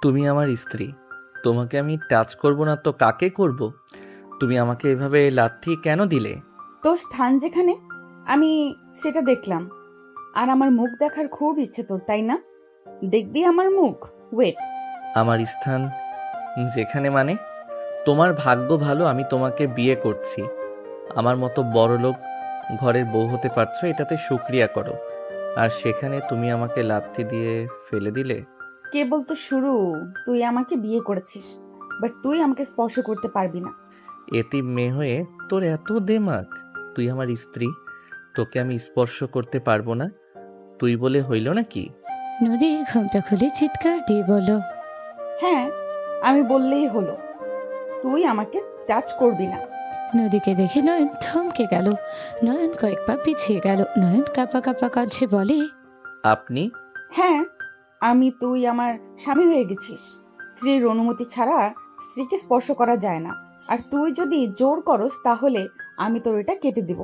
তুমি আমার স্ত্রী, তোমাকে আমি টাচ করব না তো কাকে করব? তুমি আমাকে এভাবে লাথি কেন দিলে? তোর স্থান যেখানে, আমি সেটা দেখলাম। আর আমার মুখ দেখার খুব ইচ্ছে তোর, তাই না? দেখবি আমার মুখ? ওয়েট। আমার স্থান যেখানে মানে? তোমার ভাগ্য ভালো আমি তোমাকে বিয়ে করছি। আমার মতো বড়লোক ঘরের বউ হতে পারছো, এটাতে শুক্রিয়া করো। আর সেখানে তুমি আমাকে লাথি দিয়ে ফেলে দিলে। কেবল তো শুরু। তুই আমাকে বিয়ে করেছিস, বাট তুই আমাকে স্পর্শ করতে পারবি না। এতিম মেয়ে হয়ে তোর এত দেমাক? তুই আমার স্ত্রী, তোকে আমি স্পর্শ করতে পারবো না? তুই বলে হইল নাকি? নদী ঘোমটা খুলে চিৎকার দিয়ে বলল। হ্যাঁ, আমি বললেই হলো। তুই আমাকে টাচ করবি না। নদীকে দেখে নয়ন থমকে গেল। নয়ন কয়েক পা পিছিয়ে গেল। নয়ন কাঁপা কাঁপা কণ্ঠে বলে, আপনি? হ্যাঁ, তুই আমার স্বামী হয়ে গেছিস। স্ত্রীর অনুমতি ছাড়া স্ত্রীকে স্পর্শ করা যায় না। আর তুই যদি জোর করস তাহলে আমি তোর এটা কেটে দিব।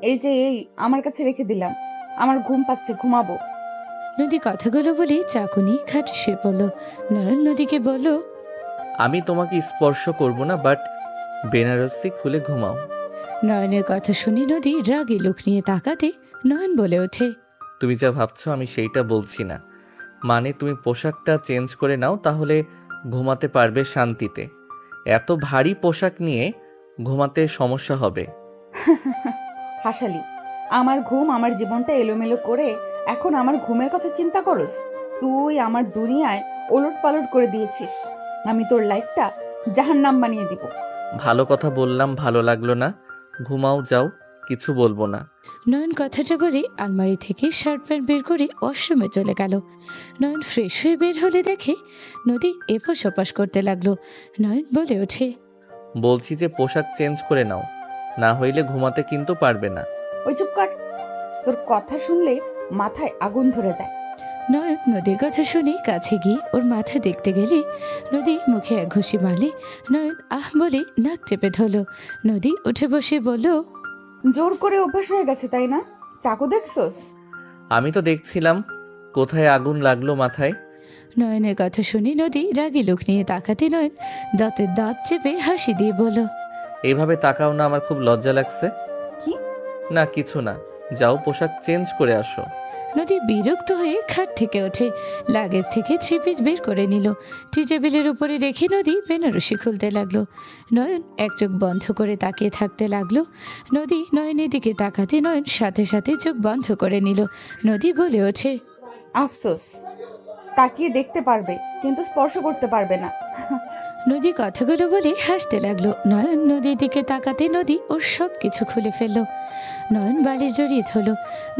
এই আমার কাছে রেখে দিলাম। আমার ঘুম পাচ্ছে, ঘুমাবো। নদী কথাগুলো বলে চাকুনি খাটে শুয়ে পড়ল। নয়ন নদীকে বলল, আমি তোমাকে স্পর্শ করব না, বাট বেনারসি খুলে ঘুমাও। নয়নের কথা শুনে নদী রাগে লোক নিয়ে তাকাতে নয়ন বলে ওঠে, তুমি যা ভাবছো আমি সেইটা বলছি না। মানে তুমি পোশাকটা চেঞ্জ করে নাও, তাহলে ঘুমাতে পারবে শান্তিতে। এত ভারী পোশাক নিয়ে ঘুমাতে সমস্যা হবে। হাসালি। আমার ঘুম, আমার জীবনটা এলোমেলো করে এখন আমার ঘুমের কথা চিন্তা করস? তুই আমার দুনিয়ায় ওলট পালট করে দিয়েছিস। আমি তোর লাইফটা জাহান্নাম বানিয়ে দিব। ভালো কথা বললাম, ভালো লাগলো না। ঘুমাও, যাও, কিছু বলবো না। নয়ন কথাটা বলে আলমারি থেকে শার্ট প্যান্ট বের করে ওয়াশরুমে চলে গেল। নয়ন ফ্রেশ হয়ে বের হলে দেখে নদী এপাশ ওপাশ করতে লাগলো। নয়ন বলে ওঠে, বলছি যে পোশাক চেঞ্জ করে নাও, না হইলে ঘুমাতে কিন্তু পারবে না। ওই চুপ কর। তোর কথা শুনলে মাথায় আগুন ধরে যায়। নয়ন নদীর কথা শুনে কাছে গিয়ে ওর মাথা দেখতে গেলে নদী মুখে এক ঘুষি মারলে নয়ন আহ বলে নাক চেপে ধরল। নদী উঠে বসে বলল, জোর করে অভ্যাস হয়ে গেছে, তাই না? চাকু দেখছস? আমি তো দেখছিলাম কোথায় আগুন লাগলো মাথায়। নয়নের কথা শুনে নদী রাগী লোক নিয়ে তাকাতে নয়ন দাঁতের দাঁত চেপে হাসি দিয়ে বলল, এইভাবে তাকাও না, আমার খুব লজ্জা লাগছে। কি? না, কিছু না। যাও, পোশাক চেঞ্জ করে আসো। নদী বিরক্ত হয়ে খাট থেকে ওঠে, লাগেজ থেকে থ্রি পিস বের করে নিল। টি টেবিলের উপরে রেখে নদী বেনারসি খুলতে লাগলো। নয়ন এক চোখ বন্ধ করে তাকিয়ে থাকতে লাগলো। নদী নয়নের দিকে তাকাতে নয়ন সাথে সাথে চোখ বন্ধ করে নিল। নদী বলে ওঠে, আফসোস, তাকিয়ে দেখতে পারবে কিন্তু স্পর্শ করতে পারবে না। নদী কথাগুলো বলে হাসতে লাগলো। নয়ন নদীর দিকে তাকাতে নদী ওর সব কিছু খুলে ফেললো। নয়ন বালিশ জড়িয়ে ধরল।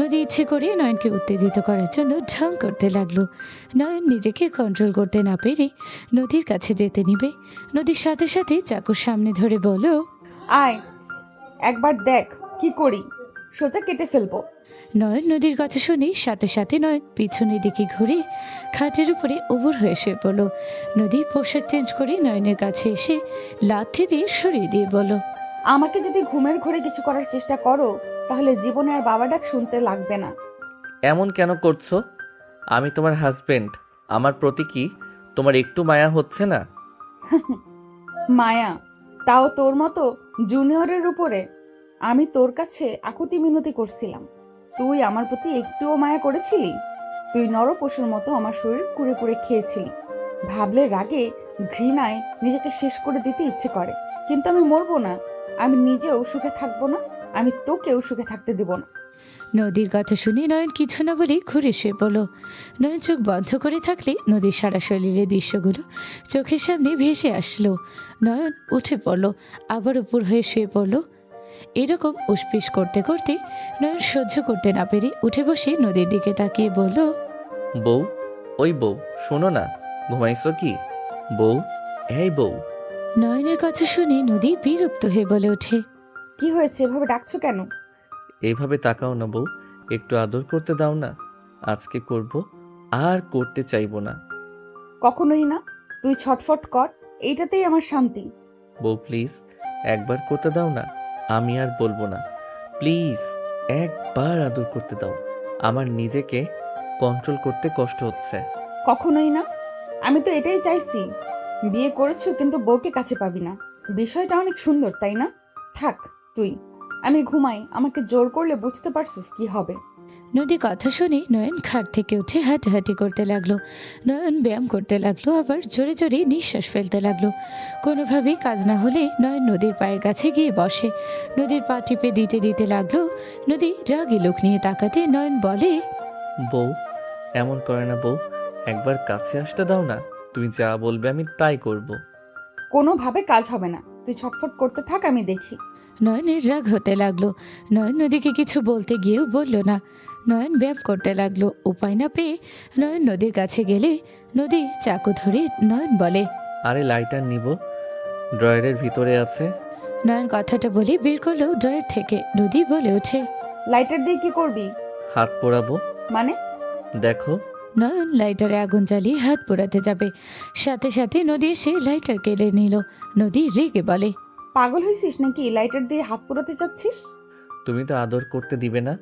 নদী ইচ্ছে করে নয়নকে উত্তেজিত করার জন্য ঢং করতে লাগলো। নয়ন নিজেকে কন্ট্রোল করতে না পেরে নদীর কাছে যেতে নিবে। নদীর সাথে সাথে চাকুর সামনে ধরে বলল, আয়, একবার দেখ কি করি। সোজা কেটে ফেলবো। নয়ন নদীর কথা শুনে সাথে সাথে নয়ন পিছনের দিকে ঘুরে খাটের উপরে উবুর হয়ে শুয়ে পড়ল। নদী পোশাক চেঞ্জ করে নয়নের কাছে এসে লাথি দিয়ে সরিয়ে দিয়ে বলল, আমাকে যদি ঘুমের ঘোরে কিছু করার চেষ্টা করো তাহলে জীবনে আর বাবা ডাক শুনতে লাগবে না। এমন কেন করছো? আমি তোমার হাজবেন্ড। আমার প্রতি কি তোমার একটু মায়া হচ্ছে না? মায়া? তাও তোর মতো জুনিয়রের উপরে? আমি তোর কাছে আকুতি মিনতি করছিলাম, তুই আমার প্রতি একটুও মায়া করেছিলি? তুই নরপশুর মতো আমার শরীর কুড়ে কুড়ে খেয়েছিলি। ভাবলে রাগে, ঘৃণায় নিজেকে শেষ করে দিতে ইচ্ছে করে। কিন্তু আমি মরবো না। আমি নিজেও সুখে থাকবো না। আমি তোকেও সুখে থাকতে দিব না। নদীর কথা শুনে নয়ন কিছু না বলে ঘুরে শুয়ে পড়ল। নয়ন চোখ বন্ধ করে থাকলে নদীর সারা শরীরের দৃশ্যগুলো চোখের সামনে ভেসে আসলো। নয়ন উঠে পড়ল, আবার উপর হয়ে শুয়ে পড়ল। এরকম উসপিস করতে করতে নয়ন সহ্য করতে না পেরে উঠে বসে নদীর দিকে তাকিয়ে বলল, বউ, ওই বউ, শোনো না। ঘুমাইছো কি? বউ, এই বউ। নয়নের কথা শুনে নদী বিরক্ত হয়ে বলে ওঠে, কি হয়েছে, এভাবে ডাকছো কেন? এইভাবে তাকাও না বউ, একটু আদর করতে দাও না। আজকে করব, আর করতে চাইবো না। কখনোই না। তুই ছটফট কর, এইটাতেই আমার শান্তি। বউ প্লিজ, একবার করতে দাও না। আমি আর বলবো না। প্লিজ, একবার আদর করতে দাও। আমার নিজেকে কন্ট্রোল করতে কষ্ট হচ্ছে। কখনোই না। আমি তো এটাই চাইছি। বিয়ে করেছো কিন্তু বউকে কাছে পাবি না। বিষয়টা অনেক সুন্দর, তাই না? থাক তুই, আমি ঘুমাই। আমাকে জোর করলে বুঝতে পারছিস কি হবে। নদী কথা শুনে নয়ন খাট থেকে উঠে হাঁটাহাঁটি করতে লাগলো। নয়ন ব্যায়াম করতে লাগলো, আবার জোরে জোরে নিঃশ্বাস ফেলতে লাগলো। কোনোভাবেই কাজ না হলে নয়ন নদীর পায়ের কাছে গিয়ে বসে। নদীর পা টিপে দিতে দিতে লাগলো। নদী রাগী লোক নিয়ে তাকাতে নয়ন বলে, বউ, এমন করে না বউ, একবার কাছে আসতে দাও না। তুমি যা বলবে আমি তাই করব। কোনোভাবে কাজ হবে না, তুই ছটফট করতে থাক, আমি দেখি। নয়নের রাগ হতে লাগলো। নয়ন নদীকে কিছু বলতে গিয়েও বলল না। নয়ন ব্যায়াম করতে লাগলো। উপায় না পেয়ে নয়ন নদীর কাছে গেলে নদী চাকু ধরে নয়ন বলে, আরে লাইটার নিব, ড্রয়ারের ভিতরে আছে। নয়ন কথাটা বলে বের করলো ড্রয়ার থেকে। নদী বলে ওঠে, লাইটার দিয়ে কি করবি? হাত পোড়াবো। মানে? দেখো। নয়ন লাইটারে আগুন জ্বালিয়ে হাত পোড়াতে যাবে, সাথে সাথে নদী এসে লাইটার কেড়ে নিল। নদী রেগে বলে, পাগল হয়েছিস নাকি? লাইটার দিয়ে হাত পোড়াতে চাচ্ছিস? তুমি তো আদর করতে দিবে না,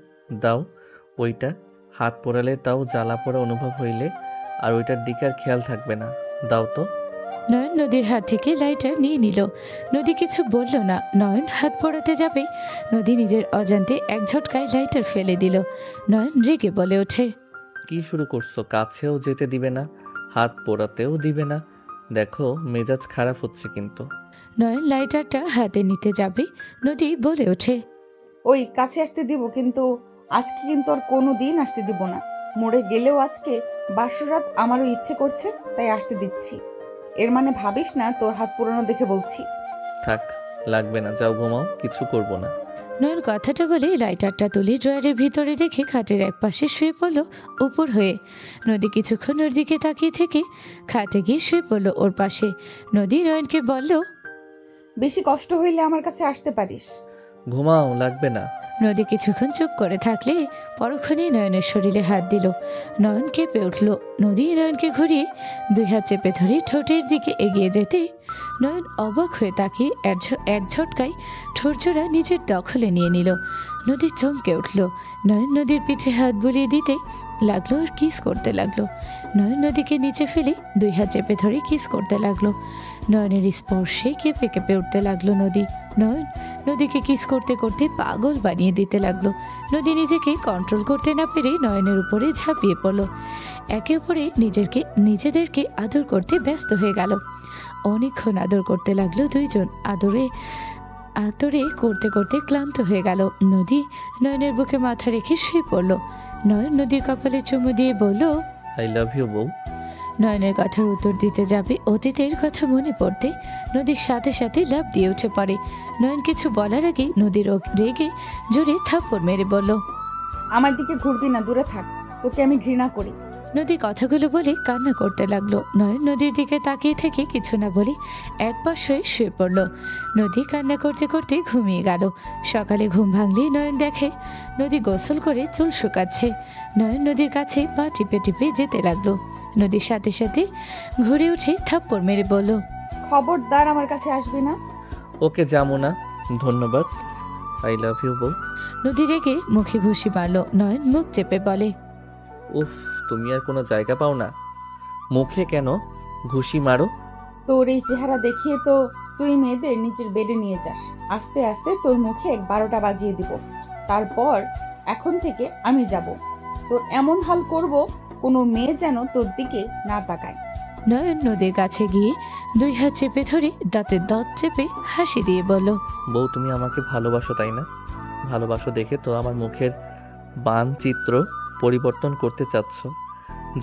দাও ওইটা। হাত পোড়ালে তাও জ্বালা পোড়া অনুভব হইলে আর ওইটার দিকে আর খেয়াল থাকবে না, দাও তো। নয়ন নদীর হাত থেকে লাইটার নিয়ে নিল। নদী কিছু বলল না। নয়ন হাত পোড়াতে যাবে, নদী নিজের অজান্তে এক ঝটকায় লাইটার ফেলে দিল। নয়ন রেগে বলে ওঠে, কি শুরু করছো? কাছেও যেতে দিবে না, হাত পোড়াতেও দিবে না। দেখো মেজাজ খারাপ হচ্ছে কিন্তু। নয়ন লাইটারটা হাতে নিতে যাবে, নদী বলে ওঠে, ওই কাছে আসতে দিব, কিন্তু আজকে কিন্তু আর কোনো দিন আসতে দিব না। মরে গেলেও আজকে বাসরাত আমারও ইচ্ছে করছে, তাই আসতে দিচ্ছি। এর মানে ভাবিস না তোর হাত পুরানো দেখে বলছি। থাক, লাগবে না, যাও ঘুমাও, কিছু করব না। নয়ন কথাটা বলে লাইটারটা তুলে ড্রয়ারের ভিতরে রেখে খাটের এক পাশে শুয়ে পড়ল উপর হয়ে। নদী কিছুক্ষণ ওর দিকে তাকিয়ে থেকে খাটে গিয়ে শুয়ে পড়ল ওর পাশে। নদী নয়নকে বলল, বেশি কষ্ট হইলে আমার কাছে আসতে পারিস। ঘুমাও, লাগবে না। নদী কিছুক্ষণ চুপ করে থাকলে পরক্ষণে নয়নের শরীরে হাত দিল। নয়ন কেঁপে উঠল। নদী নয়নকে ঘুরিয়ে দুই হাত চেপে ধরে ঠোঁটের দিকে এগিয়ে যেতে নয়ন অবাক হয়ে তাকিয়ে এক ঝটকায় ঠোঁটজোড়া নিজের দখলে নিয়ে নিল। নদী চমকে উঠল। নয়ন নদীর পিঠে হাত বুলিয়ে দিতে লাগলো আর কিস করতে লাগলো। নয়ন নদীকে নিচে ফেলে দুই হাত চেপে ধরে কিস করতে লাগলো। নয়নের স্পর্শে কেঁপে কেঁপে উঠতে লাগলো নদী। নয়ন নদীকে কিস করতে করতে পাগল বানিয়ে দিতে লাগলো। নদী নিজেকে কন্ট্রোল করতে না পেরে নয়নের উপরে ঝাঁপিয়ে পড়ল। একে অপরে নিজেদেরকে আদর করতে ব্যস্ত হয়ে গেল। অনেকক্ষণ আদর করতে লাগলো দুইজন। আদরে করতে করতে ক্লান্ত হয়ে গেল। নদী নয়নের বুকে মাথা রেখে শুয়ে পড়ল। নয়ন নদীর কপালে চুমু দিয়ে বলল, আই লাভ ইউ বউ। নয়নের কথার উত্তর দিতে যাবে অতীতের কথা মনে পড়তে নদীর সাথে সাথে লাফ দিয়ে উঠে পড়ে। নয়ন কিছু বলার আগে নদীর রেগে জোরে থাপ্পড় মেরে বলল, আমার দিকে ঘুরবি না, দূরে থাক, তোকে আমি ঘৃণা করি। নদী কথাগুলো বলে কান্না করতে লাগলো। নয়ন নদীর দিকে তাকিয়ে থেকে কিছু না বলে এক পাশ হয়ে শুয়ে পড়ল। নদী কান্না করতে করতে ঘুমিয়ে গেল। সকালে ঘুম ভাঙলে নয়ন দেখে নদী গোসল করে চুল শুকাচ্ছে। নয়ন নদীর কাছে পা টিপে টিপে যেতে লাগলো। নদীর সাথে সাথে ঘুরে উঠে থাপ্পড় মেরে বলল, খবরদার আমার কাছে আসবি না। ওকে, যাবো না, ধন্যবাদ। আই লাভ ইউ বউ। নদী রেগে মুখে ঘুষি মারল। নয়ন মুখ চেপে বলে, উফ, তুমি আর কোনো জায়গা পাও না, মুখে কেন ঘুষি মারো? তোর এই চেহারা দেখিয়ে তো তুই মেয়েদের নিজের বেডে নিয়ে যাস। আস্তে আস্তে তোর মুখে 12টা বাজিয়ে দিব। তারপর এখন থেকে আমি যাব, তোর এমন হাল করব কোনো মেয়ে যেন তোর দিকে না তাকায়। নয়ন নদীর কাছে গিয়ে দুই হাত চেপে ধরে দাঁতের দাঁত চেপে হাসি দিয়ে বলল, বউ, তুমি আমাকে ভালোবাসো তাই না? ভালোবাসো দেখে তো আমার মুখের বানচিত্র পরিবর্তন করতে চাচ্ছ,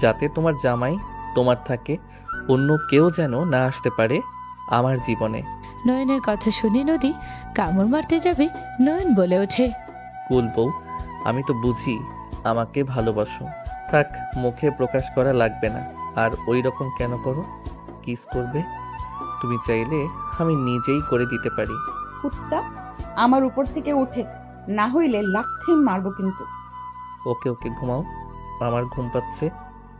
যাতে তোমার জামাই তোমার থাকে, অন্য কেউ যেন না আসতে পারে আমার জীবনে। নয়নের কথা শুনে নদী কামড় মারতে যাবে। নয়ন বলে ওঠে, কুল বউ, আমি তো বুঝি আমাকে ভালোবাসো। থাক, মুখে প্রকাশ করা লাগবে না। আর ওই রকম কেন করো? কিস করবে তুমি চাইলে আমি নিজেই করে দিতে পারি। কুত্তা, আমার উপর থেকে উঠে, না হইলে লাথি মারবো কিন্তু। ওকে ওকে, ঘুমাও, আমার ঘুম পাচ্ছে।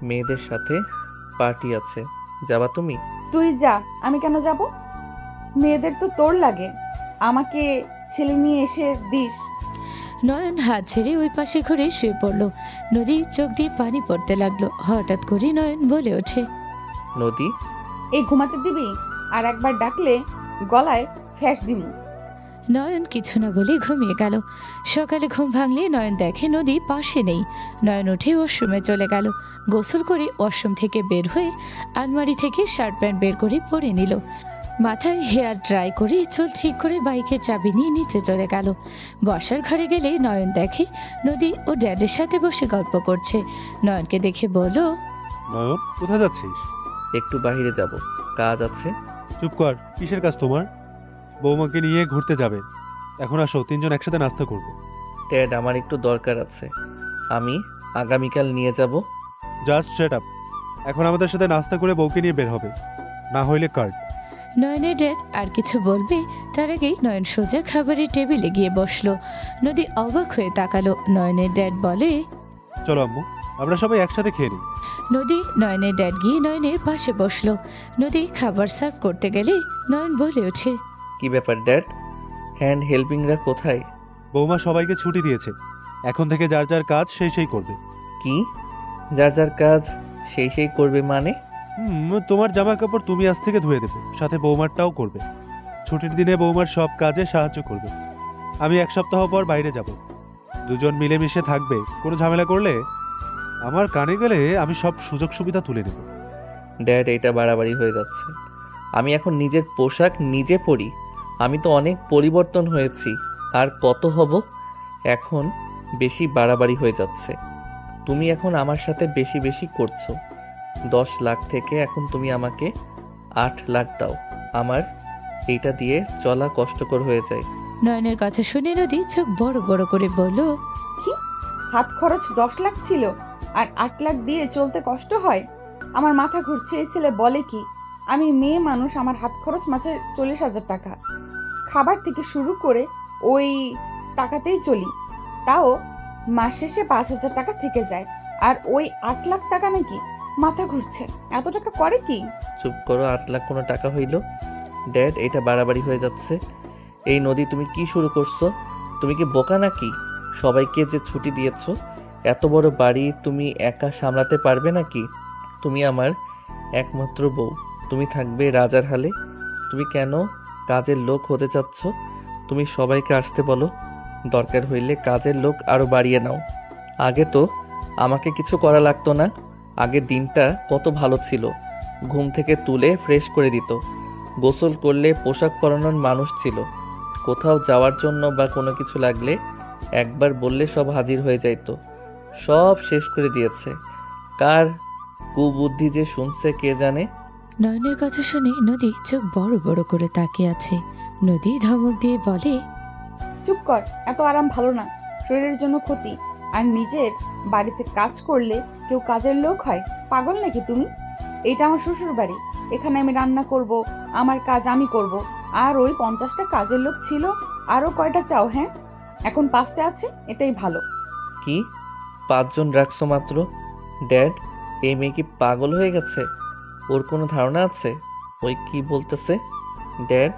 মেয়েদের সাথে পার্টি আছে, যাবা তুমি? তুই যা, আমি কেন যাব? মেয়েদের তো তোর লাগে, আমাকে ছেলে নিয়ে এসে দিস। নয়ন হাত ছেড়ে ওই পাশে ঘুরে শুয়ে পড়ল। নদী চোখ দিয়ে পানি পড়তে লাগলো। হঠাৎ করে নয়ন বলে ওঠে, নদী, এই ঘুমাতে দিবি? আর একবার ডাকলে গলায় ফ্যাস দিমু। নয়ন কিছু না বলে ঘুমিয়ে গেল। সকালে ঘুম ভাঙলে নয়ন দেখে নদী পাশে নেই। নয়ন উঠে ওয়াশরুমে চলে গেল। গোসল করে ওয়াশরুম থেকে বের হয়ে আলমারি থেকে শার্ট প্যান্ট বের করে পরে নিল। মাথায় হেয়ার ড্রাই করে চুল ঠিক করে বাইকের চাবি নিয়ে নিচে চলে গেল। বসার ঘরে গেলে নয়ন দেখে নদী ও ড্যাডের সাথে বসে গল্প করছে। নয়নকে দেখে বলল, নয়ন, কোথায় যাচ্ছিস? একটু বাইরে যাব, কাজ আছে। চুপ কর, কিসের কাজ তোমার? বৌমাকে নিয়ে ঘুরতে যাবে। এখন আসো, তিনজন একসাথে নাস্তা করবো। ড্যাড, আমার একটু দরকার আছে, আমি আগামীকাল নিয়ে যাব। Just set up. এখন আমাদের সাথে নাস্তা করে বউকে নিয়ে বের হবে, না হইলে কার্ড। নয়নের ড্যাড আর কিছু বলবে তার আগেই নয়ন সোজা খাবারের টেবিলে গিয়ে বসলো। নদী অবাক হয়ে তাকালো। নয়নের ড্যাড বলে, চলো আম্মু, আমরা সবাই একসাথে খেয়ে নিই। নদী নয়নের ড্যাড গিয়ে নয়নের পাশে বসলো। নদী খাবার সার্ভ করতে গেলে নয়ন বলে ওঠে, কি ব্যাপার ড্যাড, হ্যান্ড হেল্পিংরা কোথায়? বৌমা সবাইকে ছুটি দিয়েছে, এখন থেকে যার যার কাজ সেই করবে। কি, যার যার কাজ সেই করবে মানে? তোমার জামা কাপড় তুমি আজ থেকে ধুয়ে দেবে, সাথে বৌমারটাও করবে। ছুটির দিনে বৌমার সব কাজে সাহায্য করবে। আমি এক সপ্তাহ পর বাইরে যাব, দুজন মিলেমিশে থাকবে। কোনো ঝামেলা করলে আমার কানে গেলে আমি সব সুযোগ সুবিধা তুলে নেব। ড্যাড, এটা বাড়াবাড়ি হয়ে যাচ্ছে। আমি এখন নিজের পোশাক নিজে পরি। আমি তো অনেক পরিবর্তন হয়েছি, আর কত হব? এখন বেশি বাড়াবাড়ি হয়ে যাচ্ছে। তুমি এখন আমার সাথে বেশি বেশি করছো। 10 লাখ থেকে এখন তুমি আমাকে 8 লাখ দাও। আমার এইটা দিয়ে চলা কষ্টকর হয়ে যায়। নয়নের কথা শুনে নদী চোখ বড় বড় করে বলল, কি, হাত খরচ 10 লাখ ছিল আর 8 লাখ দিয়ে চলতে কষ্ট হয়? আমার মাথা ঘুরছে। এই ছেলে বলে কি? আমি মেয়ে মানুষ, আমার হাত খরচ মাসে 40,000 টাকা। খাবার থেকে শুরু করে ওই টাকাতেই চলি, তাও মাস শেষে 5,000 টাকা থেকে যায়। আর ওই 8 লাখ টাকা নাকি? মাথা ঘুরছে। এত টাকা করে কি? চুপ করো, 8 লাখ কোনো টাকা হইল? ড্যাড, এটা বাড়াবাড়ি হয়ে যাচ্ছে। এই নদী, তুমি কি শুরু করছো? তুমি কি বোকা নাকি? সবাইকে যে ছুটি দিয়েছো, এত বড় বাড়ি তুমি একা সামলাতে পারবে নাকি? তুমি আমার একমাত্র বউ, তুমি থাকবে রাজার হালে। তুমি কেন কাজের লোক হতে চাচ্ছ? তুমি সবাইকে আসতে বলো, দরকার হইলে কাজের লোক আরো বাড়িয়ে নাও। আগে তো আমাকে কিছু করা লাগতো না। আগের দিনটা কত ভালো ছিল। ঘুম থেকে তুলে ফ্রেশ করে দিত, গোসল করলে পোশাক পরানোর মানুষ ছিল। কোথাও যাওয়ার জন্য বা কোনো কিছু লাগলে একবার বললে সব হাজির হয়ে যাইতো। সব শেষ করে দিয়েছে। কার কুবুদ্ধি যে শুনছে কে জানে। নয়নের কথা শুনে নদী চোখ বড় বড় করে তাকিয়ে আছে। নদী ধমক দিয়ে বলে, চুপ কর, এত আরাম ভালো না, শরীরের জন্য ক্ষতি। আর নিজের বাড়িতে কাজ করলে কেউ কাজের লোক হয়? পাগল নাকি তুমি? এটা আমার শ্বশুর বাড়ি, এখানে আমি রান্না করব, আমার কাজ আমি করব। আর ওই 50টা কাজের লোক ছিল, আরো কয়টা চাও? হ্যাঁ, এখন 5টা আছে, এটাই ভালো। কি, 5 জন রাখছো মাত্র? ড্যাড, এই মেয়ে কি পাগল হয়ে গেছে? ওর কোনো ধারণা আছে ওই কি বলতেছে? ড্যাড,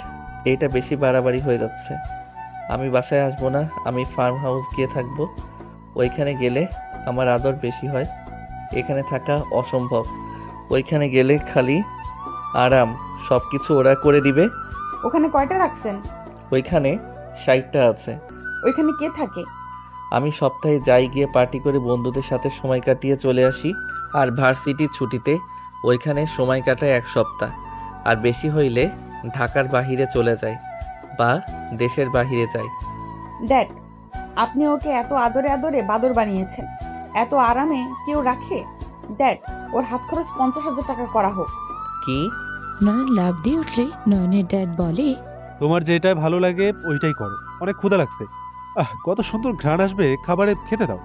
এটা বেশি বাড়াবাড়ি হয়ে যাচ্ছে। আমি বাসায় আসবো না, আমি ফার্ম হাউস গিয়ে থাকবো। ওইখানে গেলে আমার আদর বেশি হয়, এখানে থাকা অসম্ভব। ওইখানে গেলে খালি আরাম, সব কিছু ওরা করে দিবে। ওখানে কয়টা রাখছেন? ওইখানে 60টা আছে। ওইখানে কে থাকে? আমি সপ্তাহে যাই, গিয়ে পার্টি করে বন্ধুদের সাথে সময় কাটিয়ে চলে আসি। আর ভার্সিটির ছুটিতে ওইখানে সময় কাটায় 1 সপ্তাহ। আর বেশি হইলে ঢাকার বাহিরে চলে যায় বা দেশের বাহিরে যায়। ড্যাড, আপনি ওকে এত আদরে আদরে বাদর বানিয়েছেন, এত আরামে কেউ রাখে? ড্যাড, ওর হাত খরচ 50,000 টাকা করা হোক। কি? নয়ন লাফ দিয়ে উঠলে নয়নের ড্যাড বলে, তোমার যেটাই ভালো লাগে ওইটাই করো। অনেক ক্ষুধা লাগছে, কত সুন্দর ঘ্রাণ আসবে, খাবারে খেতে দাও।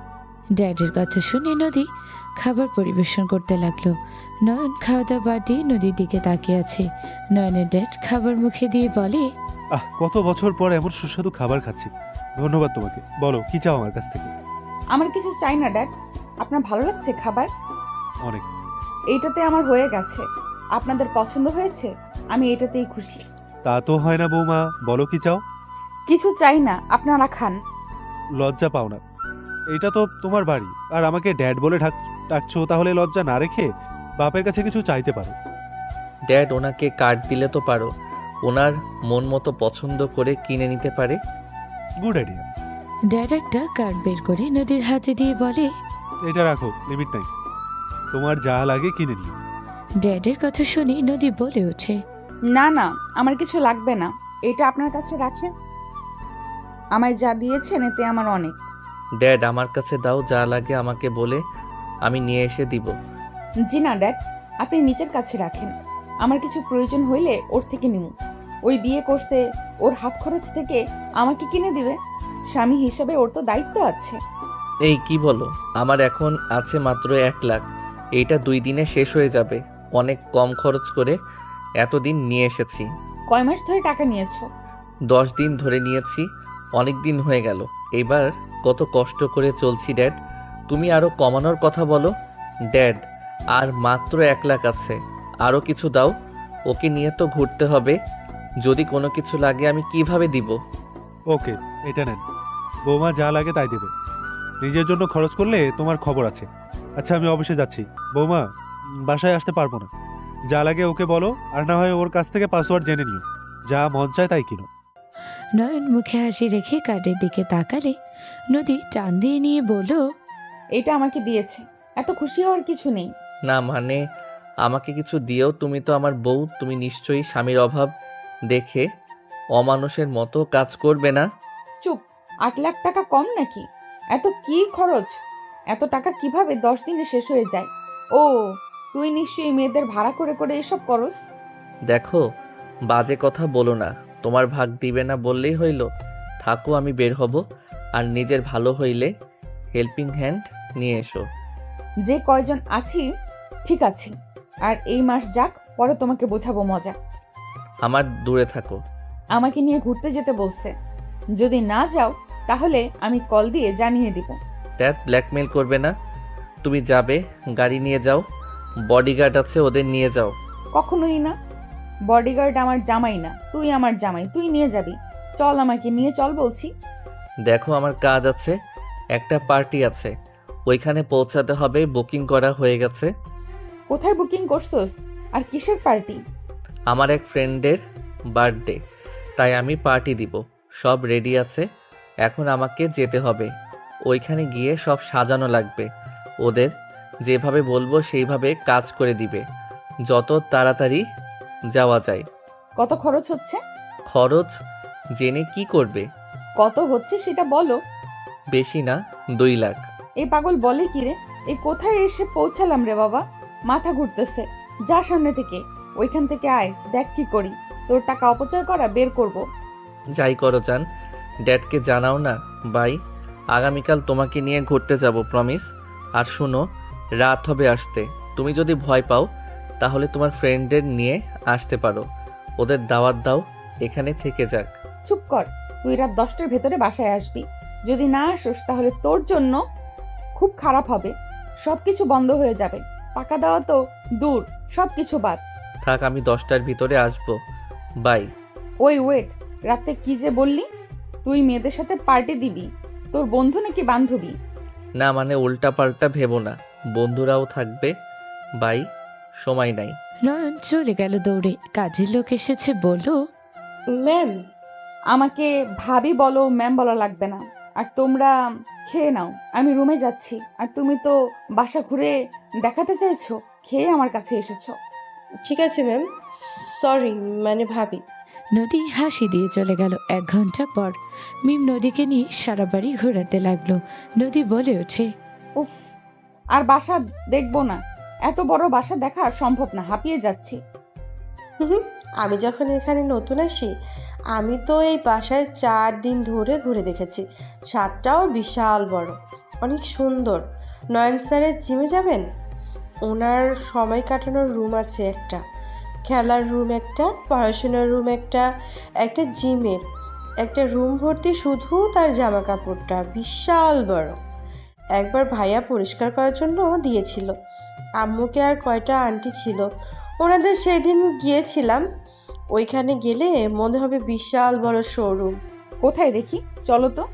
ড্যাডের কথা শুনে নদী খাবার পরিবেশন করতে লাগলো। নয়ন খাওয়া দাওয়া বাদ দিয়ে নদীর দিকে তাকিয়ে আছে। নয়নের ড্যাড খাবার মুখে দিয়ে বলে, কত বছর পর এমন সুস্বাদু খাবার খাচ্ছি, ধন্যবাদ তোমাকে। বলো কি চাও আমার কাছ থেকে? আমার কিছু চাই না ড্যাড। আপনার ভালো লাগছে খাবার? অনেক। এইটাতে আমার হয়ে গেছে। আপনাদের পছন্দ হয়েছে, আমি এটাতেই খুশি। তা তো হয় না বৌমা, বলো কি চাও? কিছু চাই না, আপনারা খান। লজ্জা পাও না, এটা তো তোমার বাড়ি। আর আমাকে ড্যাড বলে ডাকছো, তাহলে লজ্জা না রেখে বাপের কাছে কিছু চাইতে পারো। ড্যাড ওনাকে কার্ড দিলে তো পারো, ওনার মন মতো পছন্দ করে কিনে নিতে পারে। Good idea. ড্যাড একটা কার্ড বের করে নদীর হাতে দিয়ে বলে, এটা রাখো, লিমিট নাই, তোমার যা লাগে কিনে নিও। ড্যাডের কথা শুনে নদী বলে ওঠে, না না, আমার কিছু লাগবে না, এটা আপনার কাছে রাখেন। আমায় যা দিয়েছেন এতে আমার অনেক। ড্যাড আমার কাছে দাও, যা লাগে আমাকে বলে আমি নিয়ে এসে দিব। জি না ড্যাড, আপনি নিচের কাছে রাখেন। আমার কিছু প্রয়োজন হইলে ওর থেকে নিব। ওই বিয়ে করতে ওর হাত খরচ থেকে আমাকে কিনে দিবে। স্বামী হিসেবে ওর তো দায়িত্ব আছে। এই কি বলো, আমার এখন আছে মাত্র 1 লাখ, এইটা 2 দিনে শেষ হয়ে যাবে। অনেক কম খরচ করে এতদিন নিয়ে এসেছি। কয় মাস ধরে টাকা নিয়েছো? 10 দিন ধরে নিয়েছি, অনেক দিন হয়ে গেল। এবার কত কষ্ট করে চলছি ড্যাড, তুমি আরো কমানোর কথা বলো। ড্যাড আর মাত্র 1 লাখ আছে, আরো কিছু দাও, ওকে নিয়ে তো ঘুরতে হবে। যদি কোনো কিছু লাগে আমি কিভাবে দিব? ওকে, এটা নেন, বৌমা যা লাগে তাই দেবে। নিজের জন্য খরচ করলে তোমার খবর আছে। আচ্ছা, আমি অফিসে যাচ্ছি। বৌমা, বাসায় আসতে পারবো না। যা লাগে ওকে বলো, আর না হয় ওর কাছ থেকে পাসওয়ার্ড জেনে নিও। যা মন চায় তাই কিনো। নয়ন মুখে হাসি রেখে কার্ডের দিকে তাকালে নদী টান দিয়ে নিয়ে বলল, এটা আমাকে দিয়েছে, এত খুশি হওয়ার কিছু নেই। না মানে আমাকে কিছু দিও, তুমি তো আমার বউ, তুমি নিশ্চয়ই স্বামীর অভাব দেখে অমানুষের মতো কাজ করবে না। চুপ, 8 লাখ টাকা কম নাকি? এত কি খরচ? এত টাকা কিভাবে 10 দিনে শেষ হয়ে যায়? ও, তুই নিশ্চয়ই মেয়েদের ভাড়া করে করে এসব করস। দেখো, বাজে কথা বলো না। তোমার ভাগ দিবে না বললেই হইল। থাকো, আমি বের হব। আর নিজের ভালো হইলে হেল্পিং হ্যান্ড নিয়ে এসো। যে কয়জন আছি ঠিক আছে, আর এই মাস যাক, পরে তোমাকে বোঝাবো মজা। আমার দূরে থাকো। আমাকে নিয়ে ঘুরতে যেতে বলছে, যদি না যাও তাহলে আমি কল দিয়ে জানিয়ে দিব। ড্যাড ব্ল্যাকমেল করবে না। তুমি যাবে, গাড়ি নিয়ে যাও, বডিগার্ড আছে, ওদের নিয়ে যাও। কখনোই না, বডিগার্ড আমার জামাই না, তুই আমার জামাই, তুই নিয়ে যাবি। চল, আমাকে নিয়ে চল বলছি। দেখো আমার কাজ আছে, একটা পার্টি আছে, ওইখানে পৌঁছাতে হবে। বুকিং করা হয়ে গেছে। কোথায় বুকিং করছস? আর কিসের পার্টি? আমার এক ফ্রেন্ডের বার্থডে, তাই আমি পার্টি দিব। সব রেডি আছে, এখন আমাকে যেতে হবে। ওইখানে গিয়ে সব সাজানো লাগবে। ওদের যেভাবে বলবো সেইভাবে কাজ করে দিবে, যত তাড়াতাড়ি যাওয়া যায়। কত খরচ হচ্ছে? খরচ জেনে কি করবে? কত হচ্ছে সেটা বলো। বেশি না, 2 লাখ। এই পাগল বলে কি রে? এই কোথায় এসে পৌঁছালাম রে বাবা, মাথা ঘুরতেছে। যা সামনে থেকে, ওইখান থেকে আয়, দেখ কি করি। তোর টাকা অপচয় করা বের করব। যাই করো যান, ড্যাডকে জানাও না। বাই, আগামীকাল তোমাকে নিয়ে ঘুরতে যাব, প্রমিস। আর শুনো, রাত হবে আসতে। তুমি যদি ভয় পাও তাহলে তোমার ফ্রেন্ডদের নিয়ে আসতে পারো, ওদের দাওয়াত দাও, এখানে থেকে যাক। চুপ কর, তুই রাত 10টার ভেতরে বাসায় আসবি। যদি না আসোস তাহলে তোর জন্য খুব খারাপ হবে। সবকিছু বন্ধ হয়ে যাবে, টাকা দেওয়া তো দূর, সবকিছু বাদ। থাক, আমি 10টার ভিতরে আসবো। বাই। ওই ওয়েট, রাতে কি যে বললি? তুই মেয়েদের সাথে পার্টি দিবি? তোর বন্ধু নাকি বান্ধবী? না মানে উল্টা পাল্টা ভেবো না, বন্ধুরাও থাকবে। বাই, সময় নাই। নয়ন চলে গেল দৌড়ে। কাজের লোক এসেছে, বলল, ম্যাম, আমাকে ভাবি বলো, ম্যাম বলা লাগবে না। আর তোমরা খেয়ে নাও, আমি রুমে যাচ্ছি। আর তুমি তো বাসা ঘুরে দেখাতে চাইছো, খেয়ে আমার কাছে এসেছো। ঠিক আছে ম্যাম, সরি মানে ভাবি। নদী হাসি দিয়ে চলে গেল। 1 ঘন্টা পর মিম নদীকে নিয়ে সারা বাড়ি ঘোরাতে লাগলো। নদী বলে ওঠে, উফ, আর বাসা দেখবো না। এত বড় বাসা দেখা সম্ভব না, হাঁপিয়ে যাচ্ছি। হুম, আমি যখন এখানে নতুন আসি, আমি তো এই বাসায় 4 দিন ধরে ঘুরে দেখেছি। ছাদটাও বিশাল বড়, অনেক সুন্দর। নয়ন স্যারের জিমে যাবেন? ওনার সময় কাটানোর রুম আছে একটা, খেলার রুম একটা, পড়াশোনার রুম একটা, একটা জিমের একটা রুম ভর্তি শুধু তার জামা কাপড়টা বিশাল বড়। একবার ভাইয়া পরিষ্কার করার জন্য দিয়েছিল। আম্মুকে আর কয়টা আন্টি ছিল, ওনাদের সেদিন গিয়েছিলাম। ওইখানে গেলে মনে হবে বিশাল বড় শোরুম। কোথায় দেখি, চলো তো।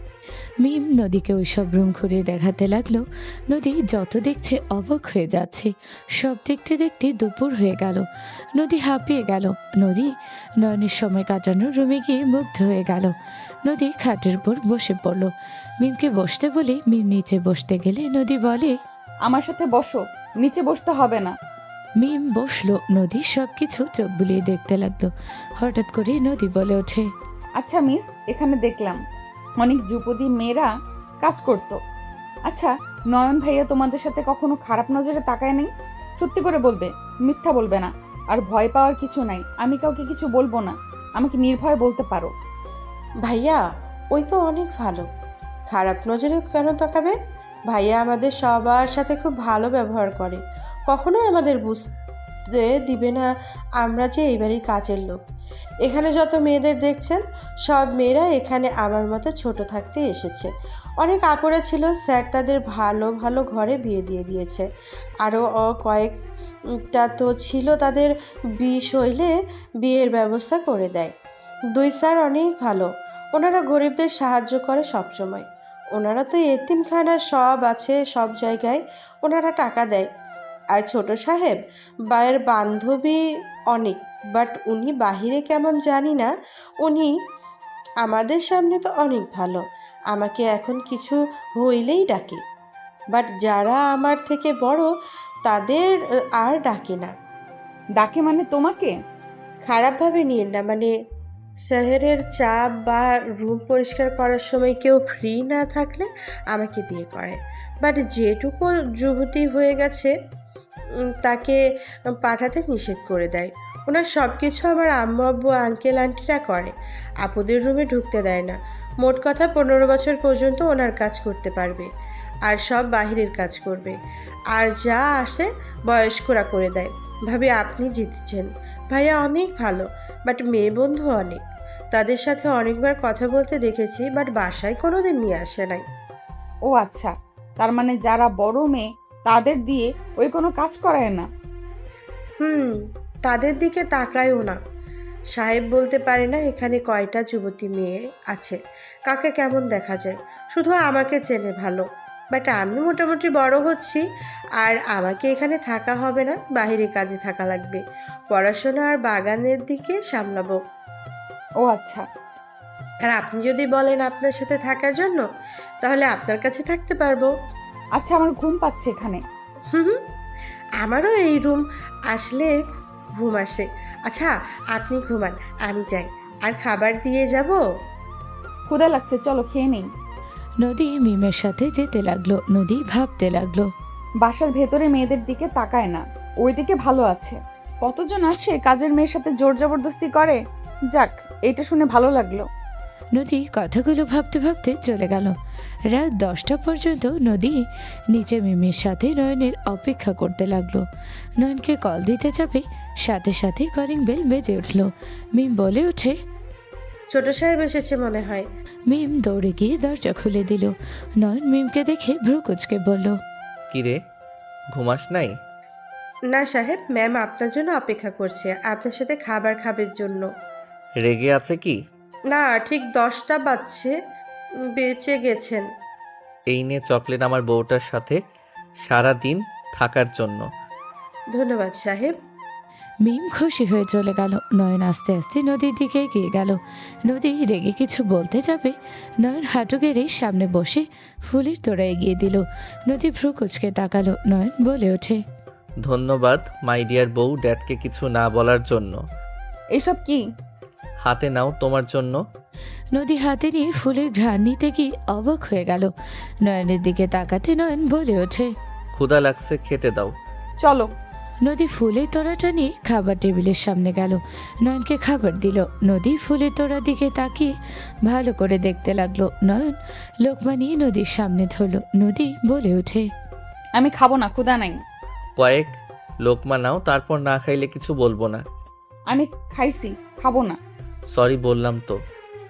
মিম নদীকে ওই সব রুম ঘুরে দেখাতে লাগলো। নদী যত দেখছে অবাক হয়ে যাচ্ছে। সব দেখতে দেখতে দুপুর হয়ে গেল। নদী হাঁপিয়ে গেল। নদী নয়নের সময় কাটানোর রুমে গিয়ে মুগ্ধ হয়ে গেল। নদী খাটের উপর বসে পড়ল। মিমকে বসতে বলে মিম নিচে বসতে গেলে নদী বলে, আমার সাথে বসো, নিচে বসতে হবে না। মিম বসলো। নদী সবকিছু চোখ বুলিয়ে দেখতে লাগলো। হঠাৎ করে নদী বলে ওঠে, আচ্ছা মিস, এখানে দেখলাম অনেক যুবতী মেয়েরা কাজ করতো। আচ্ছা, নয়ন ভাইয়া তোমাদের সাথে কখনো খারাপ নজরে তাকায় নাই? সত্যি করে বলবে, মিথ্যা বলবে না। আর ভয় পাওয়ার কিছু নাই, আমি কাউকে কিছু বলবো না, আমাকে নির্ভয়ে বলতে পারো। ভাইয়া ওই তো অনেক ভালো, খারাপ নজরে কেন তাকাবে? ভাইয়া আমাদের সবার সাথে খুব ভালো ব্যবহার করে, কখনোই আমাদের বুঝতে দিবে না আমরা যে এই বাড়ির কাজের লোক। এখানে যত মেয়েদের দেখছেন সব মেয়েরা এখানে আমার মতো ছোট থাকতে এসেছে। অনেক আপুরা ছিল, স্যার তাদের ভালো ভালো ঘরে বিয়ে দিয়ে দিয়েছে। আরও কয়েকটা তো ছিল তাদের হইলে বিয়ের ব্যবস্থা করে দেয়। দুই স্যার অনেক ভালো, ওনারা গরিবদের সাহায্য করে সব সময়। ওনারা তো এতিমখানা সব আছে, সব জায়গায় ওনারা টাকা দেয়। আর ছোট সাহেব বায়ের বান্ধবী অনেক, বাট উনি বাহিরে কেমন জানি না। উনি আমাদের সামনে তো অনেক ভালো, আমাকে এখন কিছু হইলেই ডাকে, বাট যারা আমার থেকে বড় তাদের আর ডাকে না। ডাকে মানে তোমাকে? খারাপভাবে নিয়েন না, মানে শহরের চাপ বা রুম পরিষ্কার করার সময় কেউ ফ্রি না থাকলে আমাকে দিয়ে করে। বাট যেটুকু যুবতী হয়ে গেছে তাকে পাঠাতে নিষেধ করে দেয়। ওনার সব কিছু আমার আম্মু আব্বু আঙ্কেল আন্টিরা করে, আপুদের রুমে ঢুকতে দেয় না। মোট কথা 15 বছর পর্যন্ত ওনার কাজ করতে পারবে, আর সব বাহিরের কাজ করবে। আর যা আসে বয়স্করা করে দেয়। ভাবি আপনি জিতেছেন, ভাইয়া অনেক ভালো, বাট মেয়ে বন্ধু অনেক। তাদের সাথে অনেকবার কথা বলতে দেখেছি, বাট বাসায় কোনোদিন নিয়ে আসে নাই। ও আচ্ছা, তার মানে যারা বড় মেয়ে তাদের দিয়ে ওই কোনো কাজ করায় না? তাদের দিকে তাকায়ও না। সাহেব বলতে পারে না এখানে কয়টা যুবতী মেয়ে আছে, কাকে কেমন দেখা যায়, শুধু আমাকে চেনে ভালো। বাট আমি মোটামুটি বড় হচ্ছি, আর আমাকে এখানে থাকা হবে না, বাইরে কাজে থাকা লাগবে। পড়াশোনা আর বাগানের দিকে সামলাবো। ও আচ্ছা। আর আপনি যদি বলেন আপনার সাথে থাকার জন্য, তাহলে আপনার কাছে থাকতে পারবো। আচ্ছা, আমার ঘুম পাচ্ছে এখানে। হুম, আমারও এই রুম আসলে ঘুম আসে। আচ্ছা আপনি ঘুমান, আমি যাই। আর খাবার দিয়ে যাব? ক্ষুধা লাগছে, চলো খেয়ে নেই। নদী মিমের সাথে যেতে লাগলো। নদী ভাবতে লাগলো, বাসার ভেতরে মেয়েদের দিকে তাকায় না, ওইদিকে ভালো আছে। কতজন আছে কাজের মেয়ের সাথে জোর জবরদস্তি করে। যাক, এইটা শুনে ভালো লাগলো। নদী কথাগুলো ভাবতে ভাবতে চলে গেল। রাত 10টা পর্যন্ত নদী নিচে মিমির সাথে নয়নের অপেক্ষা করতে লাগলো। নয়নকে কল দিতে যাবে, সাথে সাথে কলিং বেল বেজে উঠল। মিম বলে ওঠে, ছোট সাহেব এসেছে মনে হয়। মিম দৌড়ে গিয়ে দরজা খুলে দিল। নয়ন মিমকে দেখে ভ্রু কুচকে বলল, কিরে, ঘুমাস নাই? না সাহেব, ম্যাম আপনার জন্য অপেক্ষা করছে, আপনার সাথে খাবার খাবের জন্য। রেগে আছে কি? না, ঠিক 10টা বাজছে, বেঁচে গেছেন। এই নিয়ে চকলেট আমার বউটার সাথে সারা দিন থাকার জন্য। ধন্যবাদ সাহেব। মিম খুশি হয়ে চলে গেল। নয়ন আস্তে আস্তে নদীর দিকে এগিয়ে গেল। নদী রেগে কিছু বলতে যাবে, নয়ন হাঁটু গেড়ে সামনে বসে ফুলের তোড়া এগিয়ে দিল। নদী ভ্রু কুচকে তাকালো। নয়ন বলে ওঠে, ধন্যবাদ মাই ডিয়ার বউ, ড্যাডকে কিছু না বলার জন্য। এসব কি? হাতে নাও তোমার জন্য। নদী হাতে নিয়ে ফুলের ঘ্রাণ নিতে গিয়ে অবাক হয়ে গেল। নয়নের দিকে তাকাতে নয়ন বলে ওঠে, ক্ষুধা লাগছে, খেতে দাও। চলো। নদী ফুলের তোড়াটা নিয়ে খাবার টেবিলের সামনে গেল। নয়নকে খাবার দিল। নদী ফুলের তোড়ার দিকে তাকিয়ে ভালো করে দেখতে লাগলো। নয়ন লোকমা নিয়ে নদীর সামনে ধরল। নদী বলে ওঠে, আমি খাবো না, ক্ষুধা নাই। কয়েক লোকমা নাও, তারপর না খাইলে কিছু বলবো না। আমি খাইছি, খাবো না। সরি বললাম তো।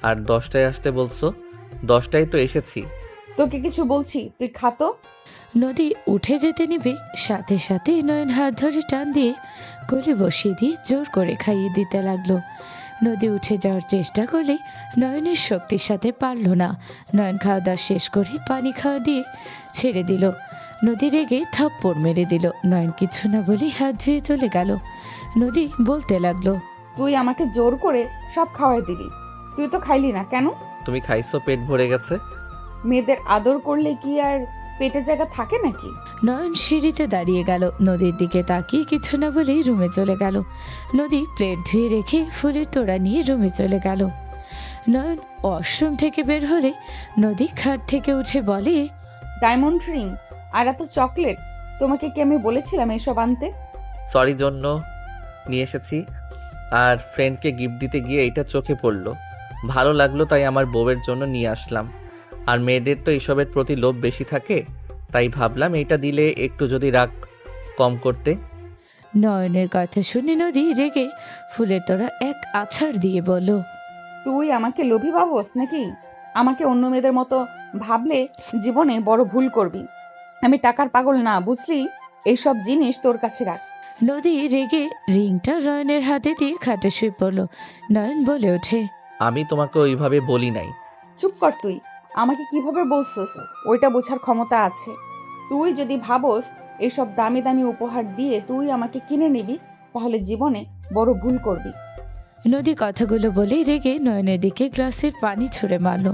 আর 10টায় আসতে বলছো, 10টায় তো এসেছি। তোকে কিছু বলছি, তুই খাতো। নদী উঠে যেতে নিবে, সাথে সাথে নয়ন হাত ধরে টান দিয়ে কোলে বসিয়ে দিয়ে জোর করে খাইয়ে দিতে লাগলো। নদী উঠে যাওয়ার চেষ্টা করলে নয়নের শক্তির সাথে পারল না। নয়ন খাওয়া দাওয়া শেষ করে পানি খাওয়া দিয়ে ছেড়ে দিল। নদী রেগে থাপ্পড় মেরে দিল। নয়ন কিছু না বলে হাত ধুয়ে চলে গেল। নদী বলতে লাগলো, তুই আমাকে জোর করে সব খাওয়াই দিলি, তুই তো খাইলি না কেন? তুমি খাইছো, পেট ভরে গেছে। মেয়েদের আদর করলে কি আর পেটে জায়গা থাকে নাকি? নয়ন সিঁড়িতে দাঁড়িয়ে গেল। নদীর দিকে তাকিয়ে কিছু না বলেই রুমে চলে গেল। নদী প্লেট ধুয়ে রেখে ফুলের তোড়া নিয়ে রুমে চলে গেল। নয়ন ওয়াশরুম থেকে বের হলে নদী খাট থেকে উঠে বলে, ডায়মন্ড রিং আর এত চকলেট, তোমাকে কি আমি বলেছিলাম এসব আনতে? সরি জন্য নিয়ে এসেছি, আর ফ্রেন্ডকে গিফট দিতে গিয়ে এটা চোখে পড়লো, ভালো লাগলো তাই আমার বউয়ের জন্য নিয়ে আসলাম। আর মেয়েদের তো এসবের প্রতি লোভ বেশি থাকে, তাই ভাবলাম এটা দিলে একটু যদি রাগ কম করতে। নয়নের কথা শুনে নদী রেগে ফুলের তোড়া এক আছাড় দিয়ে বলল, তুই আমাকে লোভী ভাবস নাকি? আমাকে অন্য মেয়েদের মতো ভাবলে জীবনে বড় ভুল করবি। আমি টাকার পাগল না, বুঝলি? এইসব জিনিস তোর কাছে রাখ। নদী রেগে রিংটা নয়নের হাতে দিয়ে খাটে শুয়ে পড়ল। নয়ন বলে ওঠে, আমি তোমাকে ওইভাবে বলি নাই। চুপ কর তুই। আমাকে কিভাবে বলছিস ওইটা বোঝার ক্ষমতা আছে। তুই যদি ভাবস এসব দামি দামি উপহার দিয়ে তুই আমাকে কিনে নিবি, তাহলে জীবনে বড় ভুল করবি। নদী কথাগুলো বলে রেগে নয়নের দিকে গ্লাসের পানি ছুঁড়ে মারল।